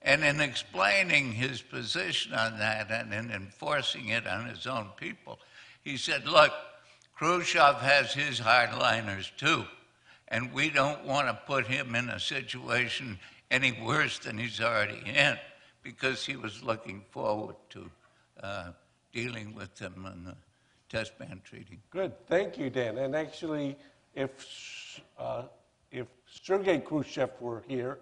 Speaker 12: And in explaining his position on that and in enforcing it on his own people, he said, look, Khrushchev has his hardliners too, and we don't want to put him in a situation any worse than he's already in, because he was looking forward to dealing with them in the test ban treaty.
Speaker 1: Good, thank you, Dan. And actually, if Sergei Khrushchev were here,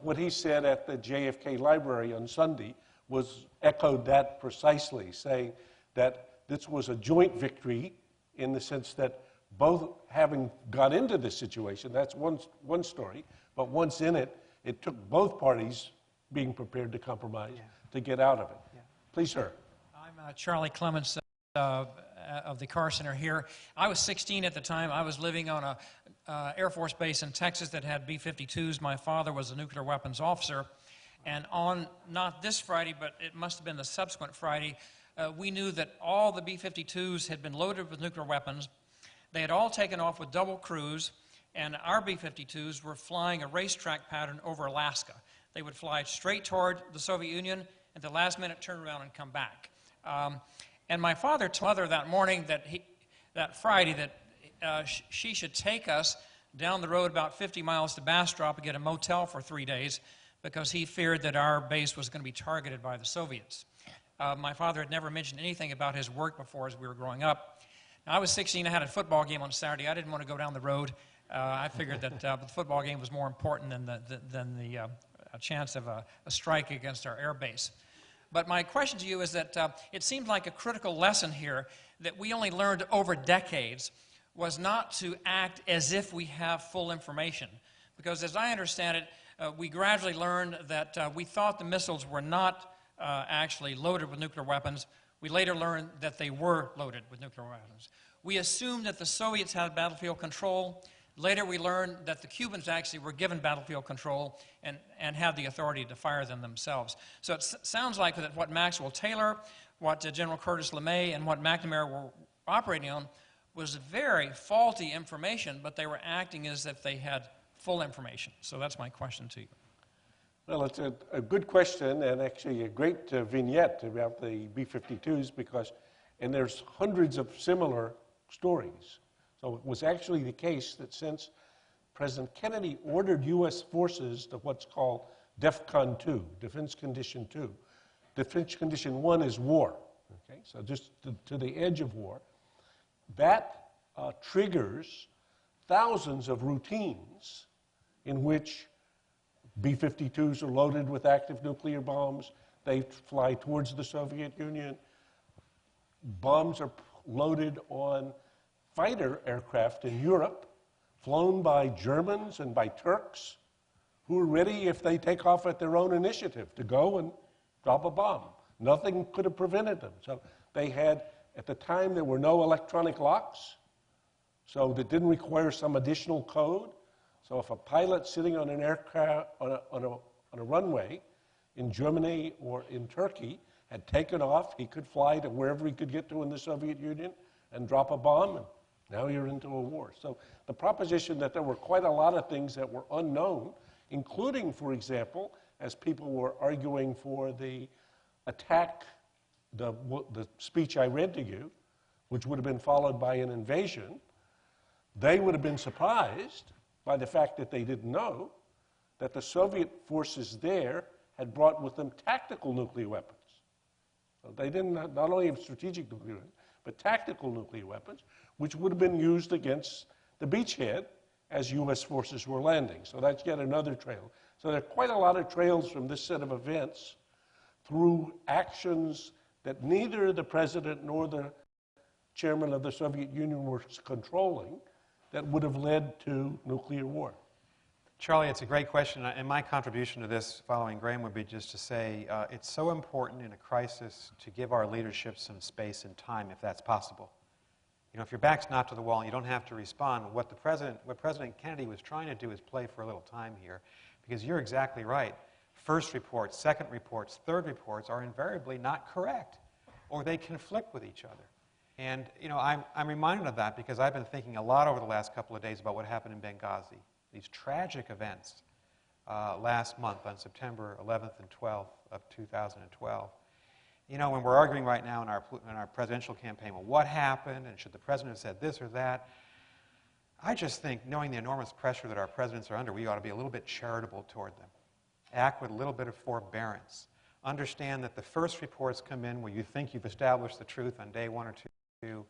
Speaker 1: what he said at the JFK Library on Sunday was echoed that precisely, saying that this was a joint victory in the sense that both having got into this situation, that's one story, but once in it, it took both parties being prepared to compromise to get out of it. Yeah. Please, sir.
Speaker 13: I'm Charlie Clemons of the Carr Center here. I was 16 at the time. I was living on a Air Force base in Texas that had B-52s. My father was a nuclear weapons officer. And on not this Friday, but it must have been the subsequent Friday, we knew that all the B-52s had been loaded with nuclear weapons. They had all taken off with double crews, and our B-52s were flying a racetrack pattern over Alaska. They would fly straight toward the Soviet Union, and at the last minute turn around and come back. And my father told mother that morning, that Friday, that she should take us down the road about 50 miles to Bastrop and get a motel for 3 days, because he feared that our base was going to be targeted by the Soviets. My father had never mentioned anything about his work before as we were growing up. Now, I was 16, I had a football game on Saturday. I didn't want to go down the road. I figured that the football game was more important than the chance of a strike against our air base. But my question to you is that it seemed like a critical lesson here that we only learned over decades was not to act as if we have full information. Because as I understand it, we gradually learned that we thought the missiles were not actually loaded with nuclear weapons. We later learned that they were loaded with nuclear weapons. We assumed that the Soviets had battlefield control. Later we learned that the Cubans actually were given battlefield control and had the authority to fire them themselves. So it sounds like that what Maxwell Taylor, what General Curtis LeMay, and what McNamara were operating on was very faulty information, but they were acting as if they had full information. So that's my question to you.
Speaker 1: Well, it's a good question, and actually a great vignette about the B-52s, because, and there's hundreds of similar stories. So it was actually the case that since President Kennedy ordered U.S. forces to what's called DEFCON 2, Defense Condition 2. Defense Condition 1 is war, okay? So just to the edge of war. That triggers thousands of routines in which B-52s are loaded with active nuclear bombs. They fly towards the Soviet Union. Bombs are loaded on fighter aircraft in Europe, flown by Germans and by Turks, who are ready, if they take off at their own initiative, to go and drop a bomb. Nothing could have prevented them. So they had, at the time, there were no electronic locks, so that didn't require some additional code. So if a pilot sitting on an aircraft, on a runway in Germany or in Turkey had taken off, he could fly to wherever he could get to in the Soviet Union and drop a bomb, and now you're into a war. So the proposition that there were quite a lot of things that were unknown, including, for example, as people were arguing for the attack, the speech I read to you, which would have been followed by an invasion, they would have been surprised by the fact that they didn't know that the Soviet forces there had brought with them tactical nuclear weapons. So they didn't not only have strategic nuclear weapons, but tactical nuclear weapons, which would have been used against the beachhead as U.S. forces were landing. So that's yet another trail. So there are quite a lot of trails from this set of events through actions that neither the president nor the chairman of the Soviet Union were controlling that would have led to nuclear war.
Speaker 4: Charlie, it's a great question, and my contribution to this, following Graham, would be just to say it's so important in a crisis to give our leadership some space and time, if that's possible. You know, if your back's not to the wall and you don't have to respond, what President Kennedy was trying to do is play for a little time here, because you're exactly right. First reports, second reports, third reports are invariably not correct, or they conflict with each other. And, you know, I'm reminded of that because I've been thinking a lot over the last couple of days about what happened in Benghazi. These tragic events last month on September 11th and 12th of 2012. You know, when we're arguing right now in our presidential campaign, well, what happened, and should the president have said this or that? I just think, knowing the enormous pressure that our presidents are under, we ought to be a little bit charitable toward them. Act with a little bit of forbearance. Understand that the first reports come in where you think you've established the truth on day 1 or 2.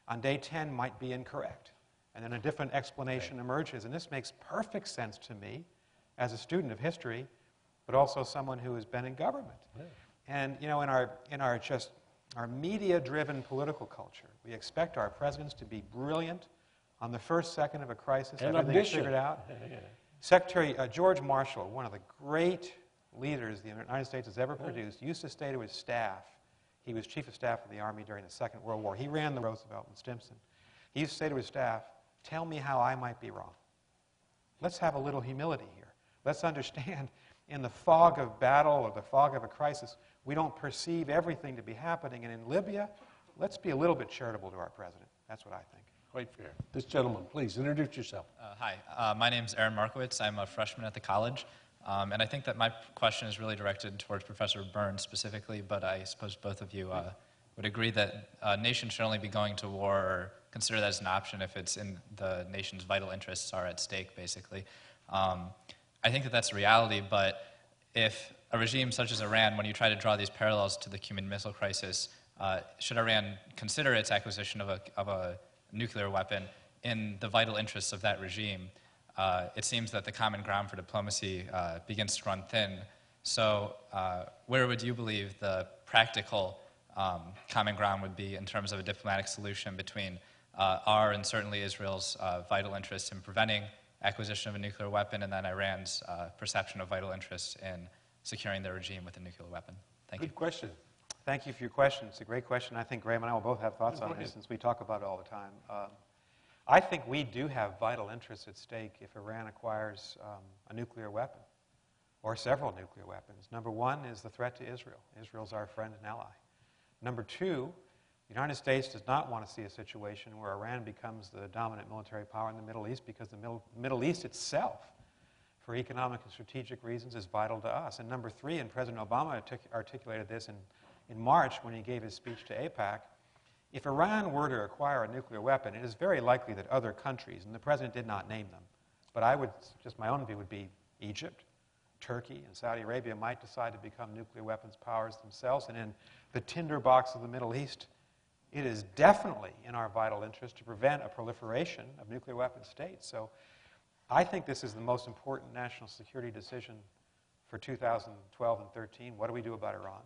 Speaker 4: On day 10 might be incorrect. And then a different explanation emerges. And this makes perfect sense to me as a student of history, but also someone who has been in government. Yeah. And, you know, in our media-driven political culture, we expect our presidents to be brilliant on the first second of a crisis,
Speaker 1: and
Speaker 4: everything figured out. Yeah. Secretary George Marshall, one of the great leaders the United States has ever produced, used to say to his staff, he was chief of staff of the Army during the Second World War. He ran the Roosevelt and Stimson. He used to say to his staff, tell me how I might be wrong. Let's have a little humility here. Let's understand in the fog of battle or the fog of a crisis, we don't perceive everything to be happening. And in Libya, let's be a little bit charitable to our president. That's what I think.
Speaker 1: Quite fair. This gentleman, please introduce yourself.
Speaker 14: Hi, my name's Aaron Markowitz. I'm a freshman at the college. And I think that my question is really directed towards Professor Burns specifically, but I suppose both of you would agree that a nation should only be going to war or consider that as an option if it's in the nation's vital interests are at stake, basically. I think that that's a reality, but if a regime such as Iran, when you try to draw these parallels to the Cuban Missile Crisis, should Iran consider its acquisition of a nuclear weapon in the vital interests of that regime, it seems that the common ground for diplomacy begins to run thin. So where would you believe the practical common ground would be in terms of a diplomatic solution between our and certainly Israel's vital interest in preventing acquisition of a nuclear weapon and then Iran's perception of vital interest in securing their regime with a nuclear weapon? Thank you.
Speaker 1: Good question.
Speaker 4: Thank you for your question. It's a great question. I think Graham and I will both have thoughts on this since we talk about it all the time. I think we do have vital interests at stake if Iran acquires a nuclear weapon or several nuclear weapons. Number one is the threat to Israel. Israel's our friend and ally. Number two, the United States does not want to see a situation where Iran becomes the dominant military power in the Middle East because the Middle East itself, for economic and strategic reasons, is vital to us. And number three, and President Obama articulated this in March when he gave his speech to AIPAC, if Iran were to acquire a nuclear weapon, it is very likely that other countries, and the President did not name them, but I would, just my own view would be Egypt, Turkey, and Saudi Arabia might decide to become nuclear weapons powers themselves, and in the tinderbox of the Middle East, it is definitely in our vital interest to prevent a proliferation of nuclear weapon states. So I think this is the most important national security decision for 2012 and 13. What do we do about Iran?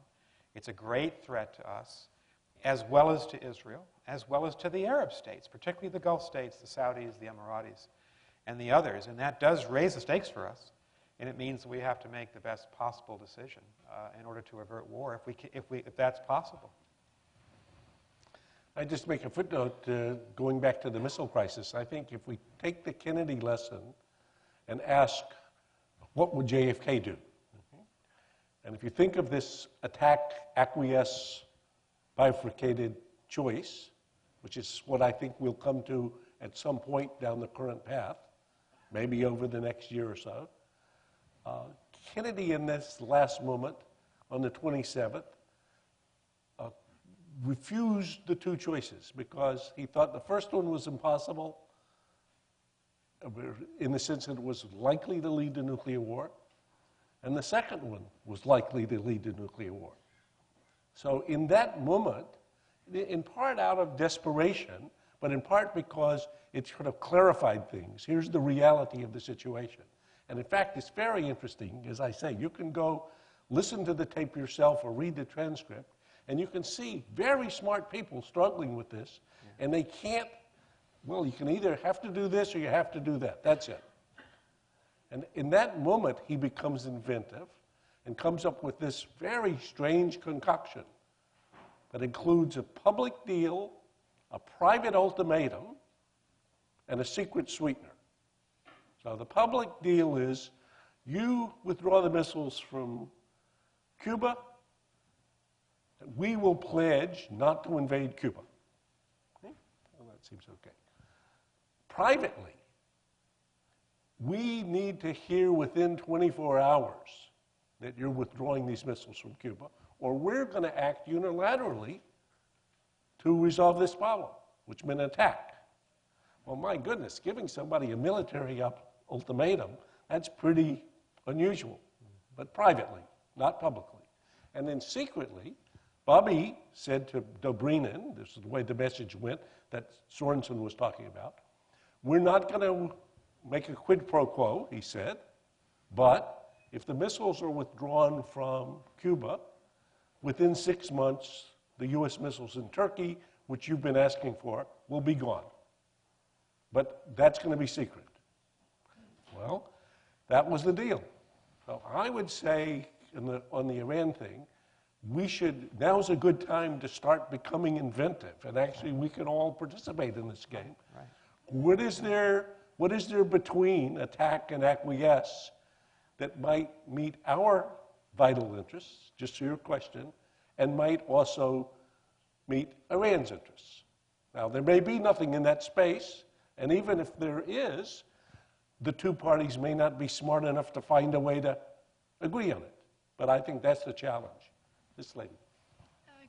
Speaker 4: It's a great threat to us, as well as to Israel, as well as to the Arab states, particularly the Gulf states, the Saudis, the Emiratis, and the others. And that does raise the stakes for us. And it means that we have to make the best possible decision in order to avert war, if that's possible.
Speaker 1: I just make a footnote going back to the missile crisis. I think if we take the Kennedy lesson and ask, what would JFK do? And if you think of this attack, acquiesce, bifurcated choice, which is what I think we'll come to at some point down the current path, maybe over the next year or so, Kennedy in this last moment on the 27th refused the two choices because he thought the first one was impossible in the sense that it was likely to lead to nuclear war, and the second one was likely to lead to nuclear war. So in that moment, in part out of desperation, but in part because it sort of clarified things. Here's the reality of the situation. And in fact, it's very interesting, as I say, you can go listen to the tape yourself or read the transcript, and you can see very smart people struggling with this, and they can't, well, you can either have to do this or you have to do that. That's it. And in that moment, he becomes inventive and comes up with this very strange concoction that includes a public deal, a private ultimatum, and a secret sweetener. So the public deal is you withdraw the missiles from Cuba, and we will pledge not to invade Cuba. Okay? Well, that seems okay. Privately, we need to hear within 24 hours that you're withdrawing these missiles from Cuba, or we're going to act unilaterally to resolve this problem, which meant attack. Well, my goodness, giving somebody a military ultimatum, that's pretty unusual, but privately, not publicly. And then secretly, Bobby said to Dobrynin, this is the way the message went that Sorensen was talking about, we're not going to make a quid pro quo, he said, but if the missiles are withdrawn from Cuba, within 6 months, the U.S. missiles in Turkey, which you've been asking for, will be gone. But that's going to be secret. Well, that was the deal. So I would say on the Iran thing, now's a good time to start becoming inventive, and actually we can all participate in this game.
Speaker 4: Right.
Speaker 1: What is there between attack and acquiesce that might meet our vital interests, just to your question, and might also meet Iran's interests? Now, there may be nothing in that space, and even if there is, the two parties may not be smart enough to find a way to agree on it. But I think that's the challenge. This lady.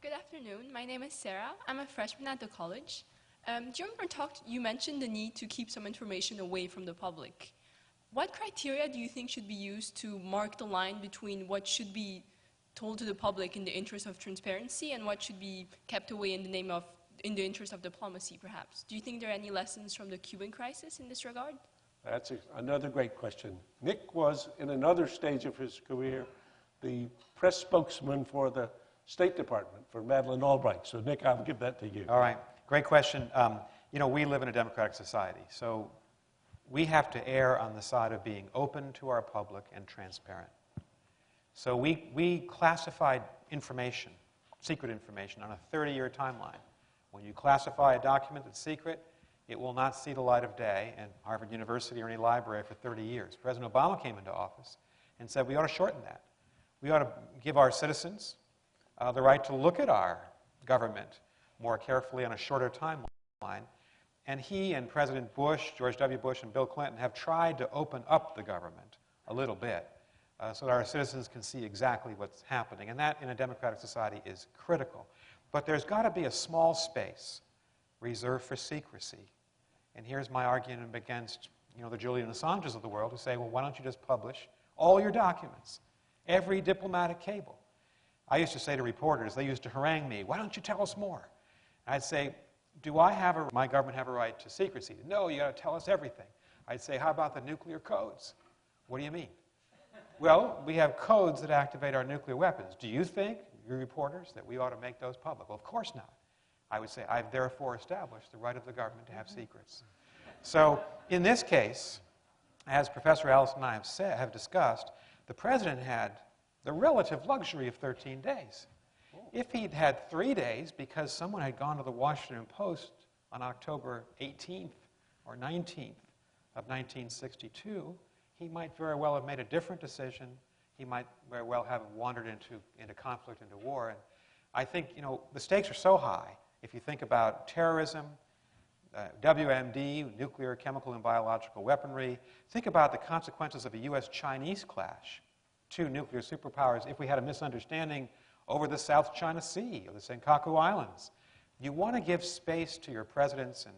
Speaker 15: Good afternoon. My name is Sarah. I'm a freshman at the college. During our talk, you mentioned the need to keep some information away from the public. What criteria do you think should be used to mark the line between what should be told to the public in the interest of transparency and what should be kept away in the interest of diplomacy, perhaps? Do you think there are any lessons from the Cuban crisis in this regard?
Speaker 1: That's another great question. Nick was, in another stage of his career, the press spokesman for the State Department for Madeleine Albright. So, Nick, I'll give that to you.
Speaker 4: All right. Great question. You know, we live in a democratic society, so we have to err on the side of being open to our public and transparent. So we classified information, secret information, on a 30-year timeline. When you classify a document that's secret, it will not see the light of day in Harvard University or any library for 30 years. President Obama came into office and said we ought to shorten that. We ought to give our citizens the right to look at our government more carefully on a shorter timeline. And he and President Bush, George W. Bush, and Bill Clinton have tried to open up the government a little bit so that our citizens can see exactly what's happening. And that, in a democratic society, is critical. But there's got to be a small space reserved for secrecy. And here's my argument against, the Julian Assanges of the world who say, well, why don't you just publish all your documents, every diplomatic cable? I used to say to reporters, they used to harangue me, why don't you tell us more? I'd say, do my government have a right to secrecy? No, you got to tell us everything. I'd say, how about the nuclear codes? What do you mean? Well, we have codes that activate our nuclear weapons. Do you think, you reporters, that we ought to make those public? Well, of course not. I would say, I've therefore established the right of the government to have secrets. So, in this case, as Professor Allison and I have discussed, the president had the relative luxury of 13 days. If he'd had 3 days because someone had gone to the Washington Post on October 18th or 19th of 1962, he might very well have made a different decision. He might very well have wandered into conflict, into war. And I think, the stakes are so high. If you think about terrorism, WMD, nuclear, chemical, and biological weaponry, think about the consequences of a U.S.-Chinese clash, two nuclear superpowers, if we had a misunderstanding over the South China Sea or the Senkaku Islands. You want to give space to your presidents and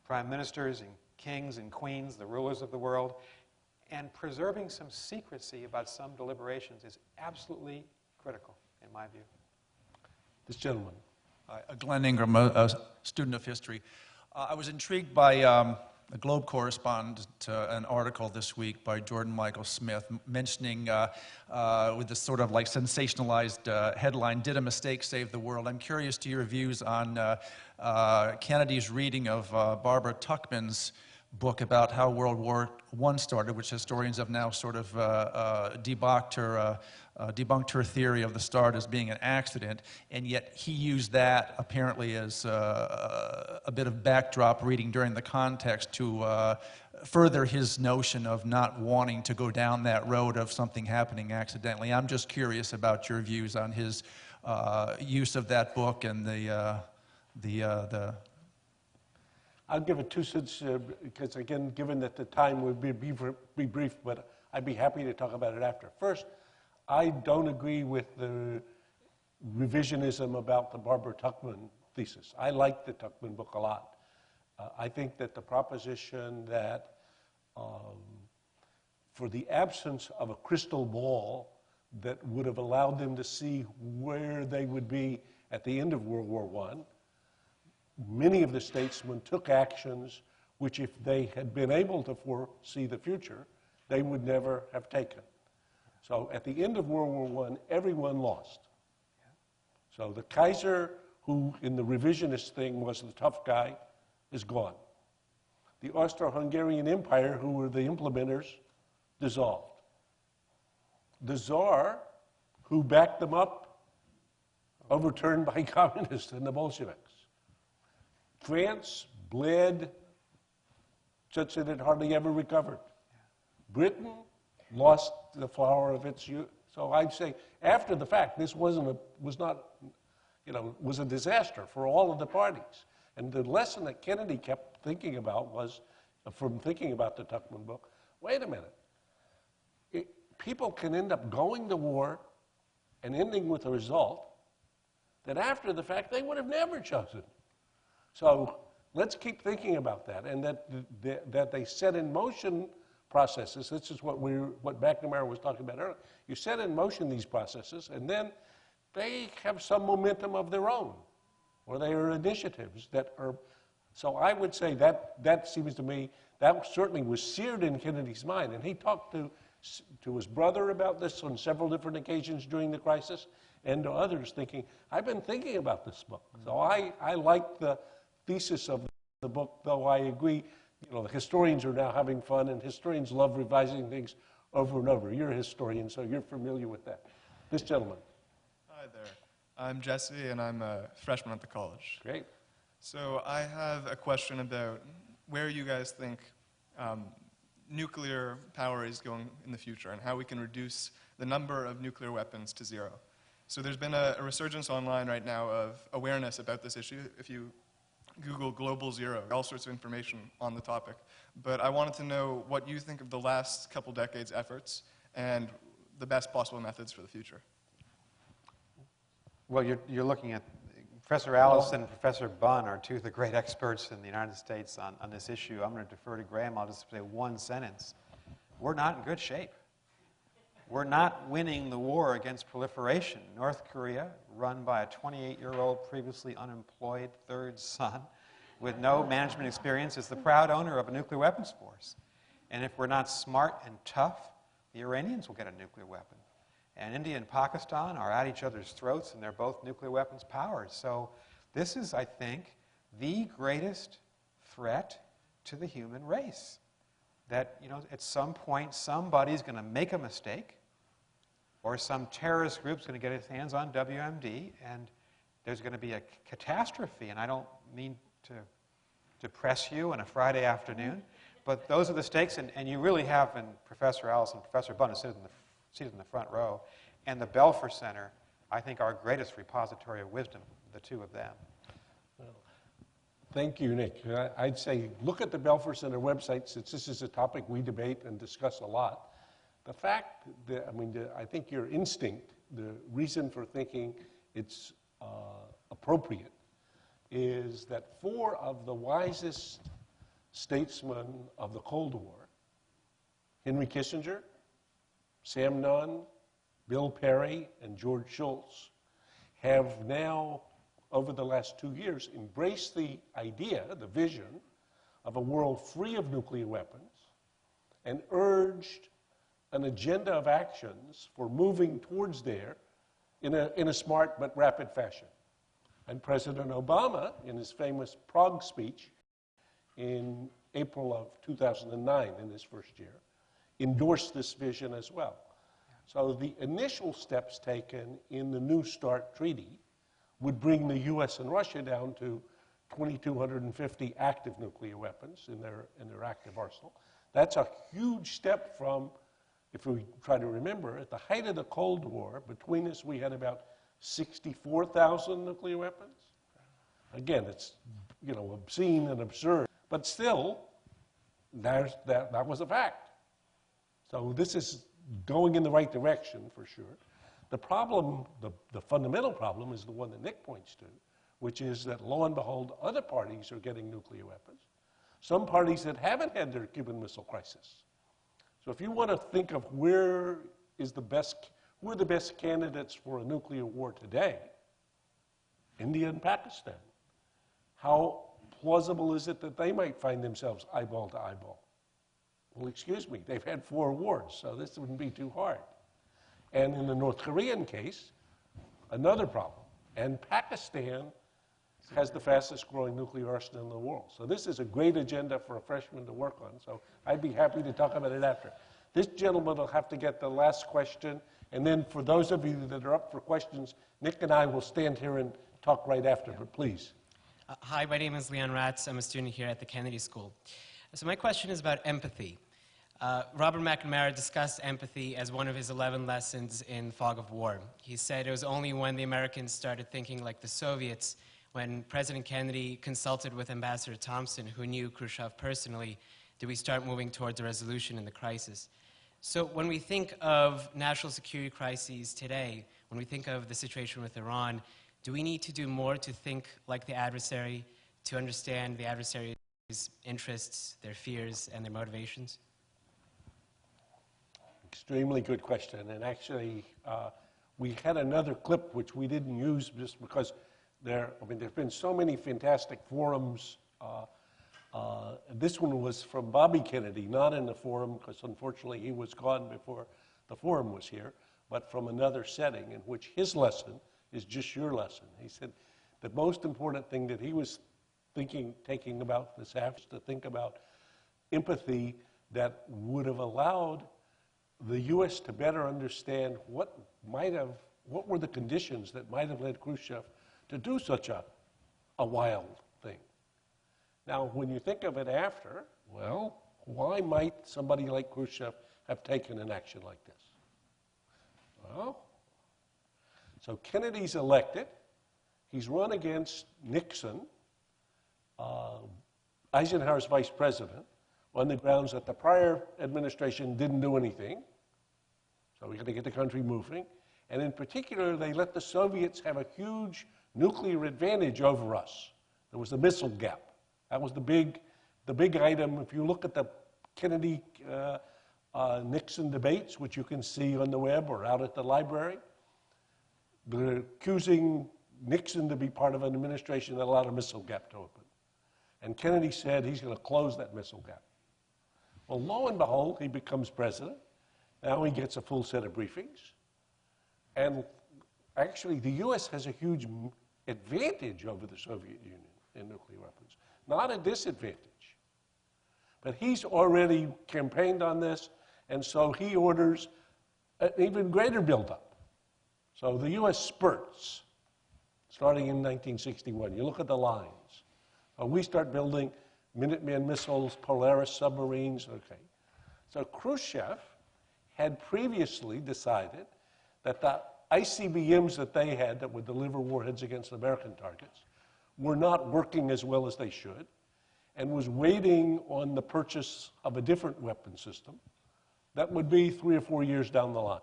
Speaker 4: prime ministers and kings and queens, the rulers of the world, and preserving some secrecy about some deliberations is absolutely critical, in my view.
Speaker 1: This gentleman.
Speaker 16: Glenn Ingram, a student of history. I was intrigued by a Globe correspondent, an article this week by Jordan Michael Smith mentioning with this sort of like sensationalized headline, "Did a mistake save the world?" I'm curious to your views on Kennedy's reading of Barbara Tuchman's book about how World War I started, which historians have now sort of debunked her theory of the start as being an accident, and yet he used that apparently as a bit of backdrop reading during the context to further his notion of not wanting to go down that road of something happening accidentally. I'm just curious about your views on his use of that book and the
Speaker 1: I'll give it 2 cents because, again, given that the time would be brief, but I'd be happy to talk about it after. First, I don't agree with the revisionism about the Barbara Tuchman thesis. I like the Tuchman book a lot. I think that the proposition that for the absence of a crystal ball that would have allowed them to see where they would be at the end of World War I, many of the statesmen took actions which, if they had been able to foresee the future, they would never have taken. So at the end of World War I, everyone lost. So the Kaiser, who in the revisionist thing was the tough guy, is gone. The Austro-Hungarian Empire, who were the implementers, dissolved. The Tsar, who backed them up, overturned by communists and the Bolsheviks. France bled such that it hardly ever recovered. Britain lost the flower of its youth. So I'd say, after the fact, this was a disaster for all of the parties. And the lesson that Kennedy kept thinking about was, from thinking about the Tuchman book, wait a minute. People can end up going to war and ending with a result that after the fact they would have never chosen. So let's keep thinking about that, and that they set in motion processes. This is what McNamara was talking about earlier. You set in motion these processes, and then they have some momentum of their own, or they are initiatives that are. So I would say that seems to me, that certainly was seared in Kennedy's mind, and he talked to his brother about this on several different occasions during the crisis, and to others, thinking, I've been thinking about this book. So I like the thesis of the book, though I agree, the historians are now having fun, and historians love revising things over and over. You're a historian, so you're familiar with that. This gentleman.
Speaker 17: Hi there. I'm Jesse, and I'm a freshman at the college.
Speaker 1: Great.
Speaker 17: So I have a question about where you guys think nuclear power is going in the future, and how we can reduce the number of nuclear weapons to zero. So there's been a resurgence online right now of awareness about this issue. If you Google Global Zero, all sorts of information on the topic. But I wanted to know what you think of the last couple decades' efforts and the best possible methods for the future.
Speaker 4: Well, you're looking at Professor Allison and Professor Bunn are two of the great experts in the United States on this issue. I'm going to defer to Graham. I'll just say one sentence. We're not in good shape. we're not winning the war against proliferation. North Korea, run by a 28-year-old previously unemployed third son with no management experience, is the proud owner of a nuclear weapons force. And if we're not smart and tough, the Iranians will get a nuclear weapon. And India and Pakistan are at each other's throats, and they're both nuclear weapons powers. So this is, I think, the greatest threat to the human race. That, you know, at some point, somebody's going to make a mistake, or some terrorist group's going to get its hands on WMD, and there's going to be a catastrophe. And I don't mean to depress you on a Friday afternoon, but those are the stakes, and you really have, and Professor Allison, Professor Bundy seated in the front row, and the Belfer Center, I think, our greatest repository of wisdom, the two of them.
Speaker 1: Well, thank you, Nick. I'd say look at the Belfer Center website, since this is a topic we debate and discuss a lot. The fact that, I think your instinct, the reason for thinking it's appropriate, is that 4 of the wisest statesmen of the Cold War, Henry Kissinger, Sam Nunn, Bill Perry, and George Shultz, have now, over the last 2 years, embraced the idea, the vision, of a world free of nuclear weapons, and urged an agenda of actions for moving towards there in a smart but rapid fashion. And President Obama, in his famous Prague speech in April of 2009, in his first year, endorsed this vision as well. So the initial steps taken in the New START treaty would bring the US and Russia down to 2,250 active nuclear weapons in their active arsenal. That's a huge step from, if we try to remember, at the height of the Cold War, between us we had about 64,000 nuclear weapons. Again, it's, you know, obscene and absurd, but still, that was a fact. So this is going in the right direction for sure. The problem, the fundamental problem, is the one that Nick points to, which is that, lo and behold, other parties are getting nuclear weapons. Some parties that haven't had their Cuban Missile Crisis. So if you want to think of who are the best candidates for a nuclear war today, India and Pakistan. How plausible is it that they might find themselves eyeball to eyeball? Well, excuse me, they've had 4 wars, so this wouldn't be too hard. And in the North Korean case, another problem. And Pakistan has the fastest growing nuclear arsenal in the world. So this is a great agenda for a freshman to work on. So I'd be happy to talk about it after. This gentleman will have to get the last question. And then for those of you that are up for questions, Nick and I will stand here and talk right after, but please.
Speaker 18: Hi, my name is Leon Ratz. I'm a student here at the Kennedy School. So my question is about empathy. Robert McNamara discussed empathy as one of his 11 lessons in Fog of War. He said it was only when the Americans started thinking like the Soviets, when President Kennedy consulted with Ambassador Thompson, who knew Khrushchev personally, did we start moving towards a resolution in the crisis. So when we think of national security crises today, when we think of the situation with Iran, do we need to do more to think like the adversary, to understand the adversary's interests, their fears, and their motivations?
Speaker 1: Extremely good question. And actually, we had another clip which we didn't use just because there's been so many fantastic forums. This one was from Bobby Kennedy, not in the forum, because unfortunately he was gone before the forum was here, but from another setting in which his lesson is just your lesson. He said the most important thing that he was taking about this after, to think about empathy that would have allowed the U.S. to better understand what were the conditions that might have led Khrushchev to do such a wild thing. Now, when you think of it after, well, why might somebody like Khrushchev have taken an action like this? Well, so Kennedy's elected. He's run against Nixon, Eisenhower's vice president, on the grounds that the prior administration didn't do anything. So we got to get the country moving. And in particular, they let the Soviets have a huge nuclear advantage over us. There was the missile gap. That was the big item. If you look at the Kennedy Nixon debates, which you can see on the web or out at the library. They're accusing Nixon to be part of an administration that allowed a missile gap to open. And Kennedy said he's going to close that missile gap. Well, lo and behold, he becomes president. Now he gets a full set of briefings. And actually, the U.S. has a huge advantage over the Soviet Union in nuclear weapons, not a disadvantage. But he's already campaigned on this, and so he orders an even greater buildup. So the U.S. spurts, starting in 1961. You look at the lines. We start building Minuteman missiles, Polaris submarines, okay. So Khrushchev had previously decided that the ICBMs that they had that would deliver warheads against American targets were not working as well as they should, and was waiting on the purchase of a different weapon system that would be 3 or 4 years down the line.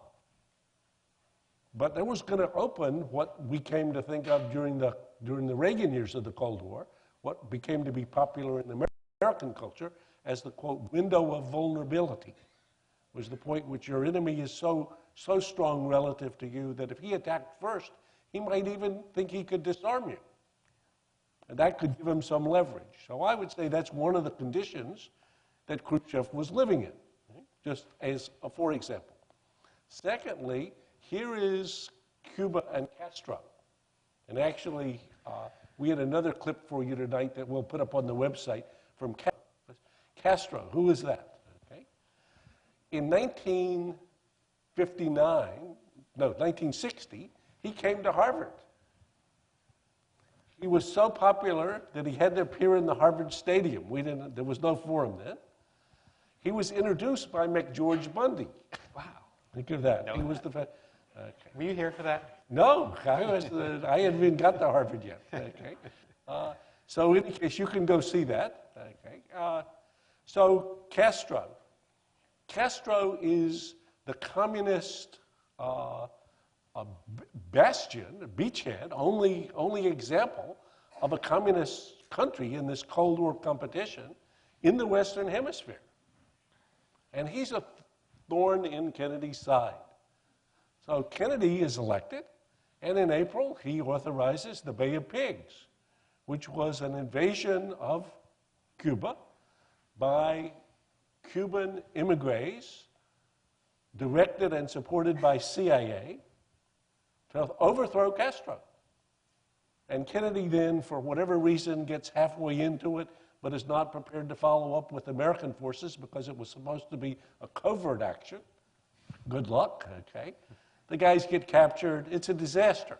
Speaker 1: But there was going to open what we came to think of during the Reagan years of the Cold War, what became to be popular in American culture as the, quote, window of vulnerability, was the point which your enemy is so strong relative to you that if he attacked first, he might even think he could disarm you. And that could give him some leverage. So I would say that's one of the conditions that Khrushchev was living in, right? Just as a for example. Secondly, here is Cuba and Castro. And actually, we had another clip for you tonight that we'll put up on the website from Castro. Who is that? Okay. In 1960, he came to Harvard. He was so popular that he had to appear in the Harvard Stadium. There was no forum then. He was introduced by McGeorge Bundy. Wow. Think of that. He was the okay.
Speaker 4: Were you here for that?
Speaker 1: No, I hadn't even got to Harvard yet. Okay. So in any case, you can go see that. Okay. So Castro. Castro is the communist bastion, a beachhead, only example of a communist country in this Cold War competition in the Western Hemisphere. And he's a thorn in Kennedy's side. So Kennedy is elected, and in April, he authorizes the Bay of Pigs, which was an invasion of Cuba by Cuban immigrants directed and supported by CIA to overthrow Castro. And Kennedy then, for whatever reason, gets halfway into it, but is not prepared to follow up with American forces because it was supposed to be a covert action. Good luck, okay? The guys get captured. It's a disaster.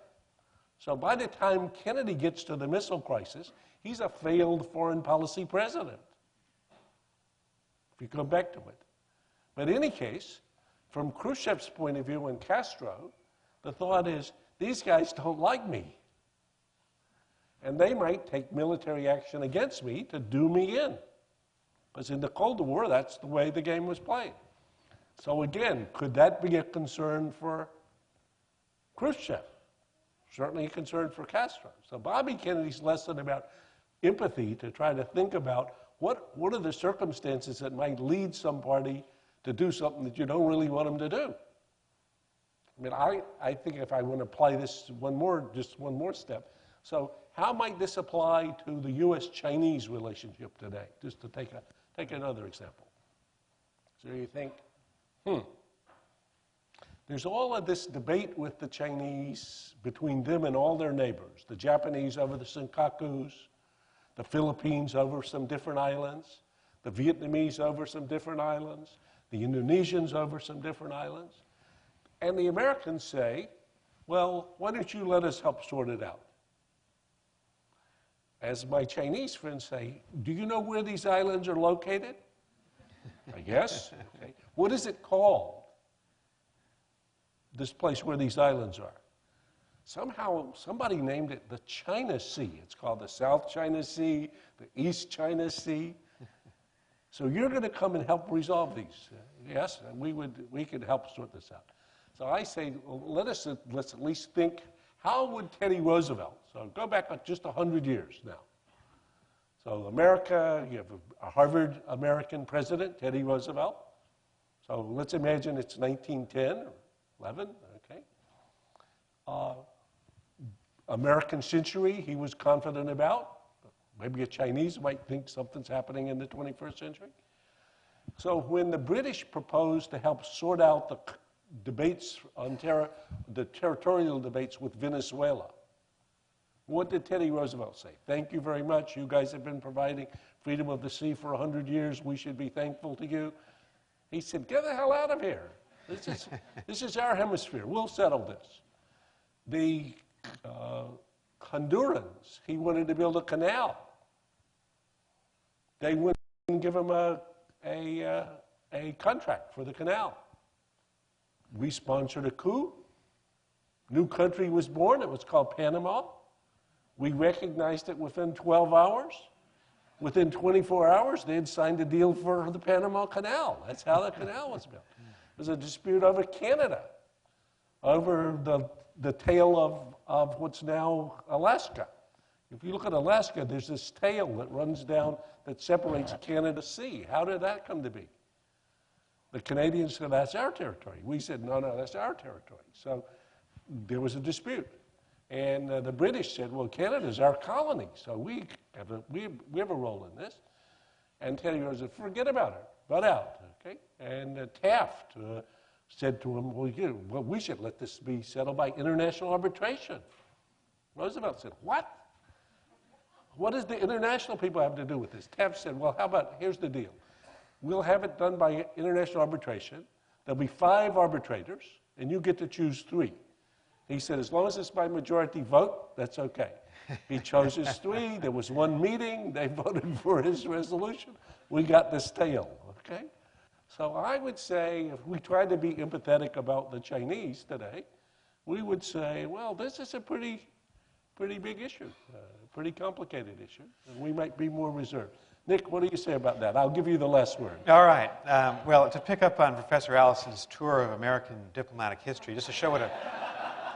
Speaker 1: So by the time Kennedy gets to the missile crisis, he's a failed foreign policy president, if you go back to it. But in any case, from Khrushchev's point of view and Castro, the thought is, these guys don't like me. And they might take military action against me to do me in. Because in the Cold War, that's the way the game was played. So again, could that be a concern for Khrushchev? Certainly a concern for Castro. So Bobby Kennedy's lesson about empathy to try to think about what are the circumstances that might lead some party to do something that you don't really want them to do. I mean, I think if I want to apply this just one more step. So how might this apply to the U.S.-Chinese relationship today? Just to take another example. So you think, there's all of this debate with the Chinese between them and all their neighbors. The Japanese over the Senkakus, the Philippines over some different islands, the Vietnamese over some different islands, the Indonesians over some different islands. And the Americans say, well, why don't you let us help sort it out? As my Chinese friends say, do you know where these islands are located? Yes. Okay. What is it called? This place where these islands are. Somehow, somebody named it the China Sea. It's called the South China Sea, the East China Sea. So you're going to come and help resolve these. Yes, and we could help sort this out. So I say, well, let's at least think, how would Teddy Roosevelt, so go back just 100 years now. So America, you have a Harvard American president, Teddy Roosevelt. So let's imagine it's 1910 or 11, okay. American century he was confident about. Maybe a Chinese might think something's happening in the 21st century. So when the British proposed to help sort out the debates on the territorial debates with Venezuela, what did Teddy Roosevelt say? Thank you very much. You guys have been providing freedom of the sea for 100 years. We should be thankful to you. He said, get the hell out of here. This is our hemisphere. We'll settle this. The Hondurans, he wanted to build a canal. They wouldn't give him a contract for the canal. We sponsored a coup. New country was born. It was called Panama. We recognized it within 12 hours. Within 24 hours, they had signed a deal for the Panama Canal. That's how the canal was built. There's a dispute over Canada, over the tail of what's now Alaska. If you look at Alaska, there's this tail that runs down that separates Canada Sea. How did that come to be? The Canadians said, that's our territory. We said, no, that's our territory. So there was a dispute. And the British said, well, Canada's our colony, so we have a role in this. And Teddy Roosevelt said, forget about it, butt out, okay? And Taft said to him, well, we should let this be settled by international arbitration. Roosevelt said, what? What does the international people have to do with this? Taft said, well, how about, here's the deal. We'll have it done by international arbitration. There'll be 5 arbitrators, and you get to choose 3. He said, as long as it's by majority vote, that's okay. He chose his 3. There was one meeting. They voted for his resolution. We got this tail, okay? So I would say, if we tried to be empathetic about the Chinese today, we would say, well, this is a pretty big issue, a pretty complicated issue, and we might be more reserved. Nick, what do you say about that? I'll give you the last word.
Speaker 4: All right. Well, to pick up on Professor Allison's tour of American diplomatic history, just to show what a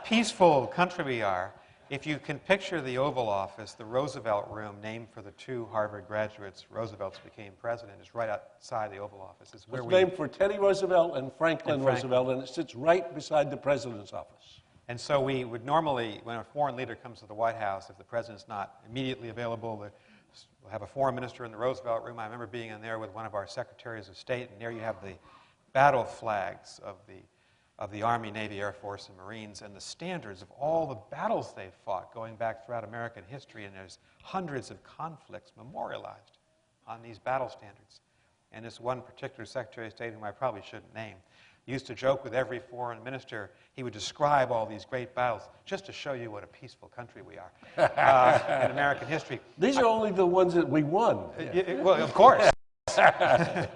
Speaker 4: peaceful country we are, if you can picture the Oval Office, the Roosevelt Room, named for the 2 Harvard graduates Roosevelt's became president, is right outside the Oval Office. It's
Speaker 1: named for Teddy Roosevelt and Franklin Roosevelt, and it sits right beside the president's office.
Speaker 4: And so we would normally, when a foreign leader comes to the White House, if the president's not immediately available, we'll have a foreign minister in the Roosevelt Room. I remember being in there with one of our secretaries of state, and there you have the battle flags of the Army, Navy, Air Force, and Marines, and the standards of all the battles they've fought going back throughout American history, and there's hundreds of conflicts memorialized on these battle standards. And this one particular Secretary of State, whom I probably shouldn't name, used to joke with every foreign minister. He would describe all these great battles just to show you what a peaceful country we are in American history.
Speaker 1: These are only the ones that we won.
Speaker 4: Well, of course. But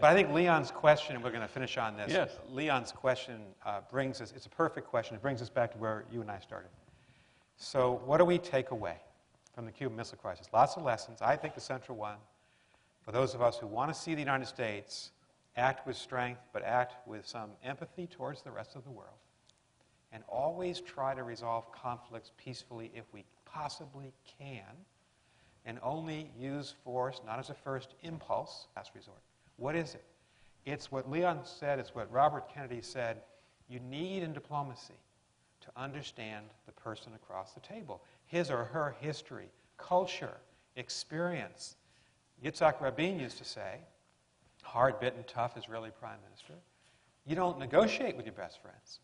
Speaker 4: I think Leon's question, and we're going to finish on this.
Speaker 1: Yes.
Speaker 4: Leon's question brings us, it's a perfect question. It brings us back to where you and I started. So what do we take away from the Cuban Missile Crisis? Lots of lessons. I think the central one, for those of us who want to see the United States act with strength, but act with some empathy towards the rest of the world, and always try to resolve conflicts peacefully if we possibly can, and only use force not as a first impulse, last resort. What is it? It's what Leon said, it's what Robert Kennedy said. You need in diplomacy to understand the person across the table, his or her history, culture, experience. Yitzhak Rabin used to say, hard-bitten, tough Israeli prime minister, you don't negotiate with your best friends.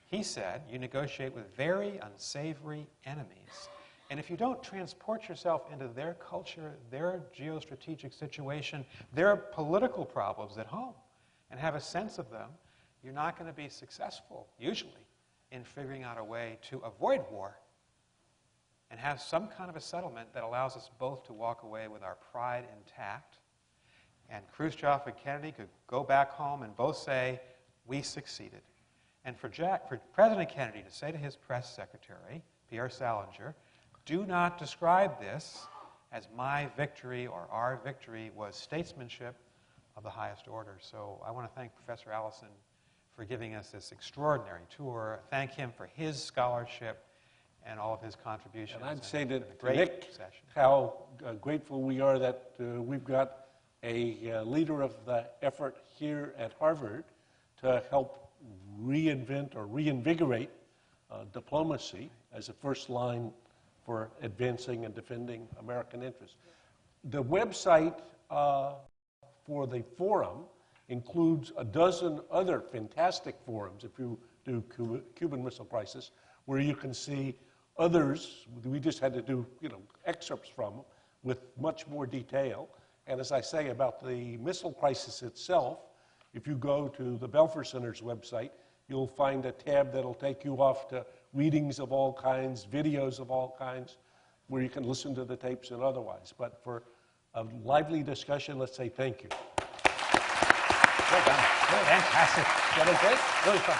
Speaker 4: He said, you negotiate with very unsavory enemies. And if you don't transport yourself into their culture, their geostrategic situation, their political problems at home, and have a sense of them, you're not going to be successful, usually, in figuring out a way to avoid war and have some kind of a settlement that allows us both to walk away with our pride intact. And Khrushchev and Kennedy could go back home and both say, we succeeded. And for President Kennedy to say to his press secretary, Pierre Salinger, do not describe this as my victory or our victory, was statesmanship of the highest order. So I want to thank Professor Allison for giving us this extraordinary tour. Thank him for his scholarship and all of his contributions.
Speaker 1: And I'd say to Nick how grateful we are that we've got a leader of the effort here at Harvard to help reinvent or reinvigorate diplomacy as a first line for advancing and defending American interests. The website for the forum includes a dozen other fantastic forums, if you do Cuban Missile Crisis, where you can see others. We just had to do excerpts from them with much more detail. And as I say about the missile crisis itself, if you go to the Belfer Center's website, you'll find a tab that'll take you off to readings of all kinds, videos of all kinds, where you can listen to the tapes and otherwise. But for a lively discussion, let's say thank you.
Speaker 4: Well done. Fantastic.
Speaker 1: That was great? Really fun.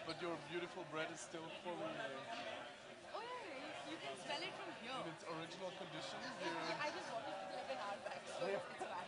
Speaker 19: But your beautiful bread is still fully...
Speaker 20: Oh yeah, you can smell it from here.
Speaker 19: in its original condition.
Speaker 20: I just bought it like an hour back, so it's fine.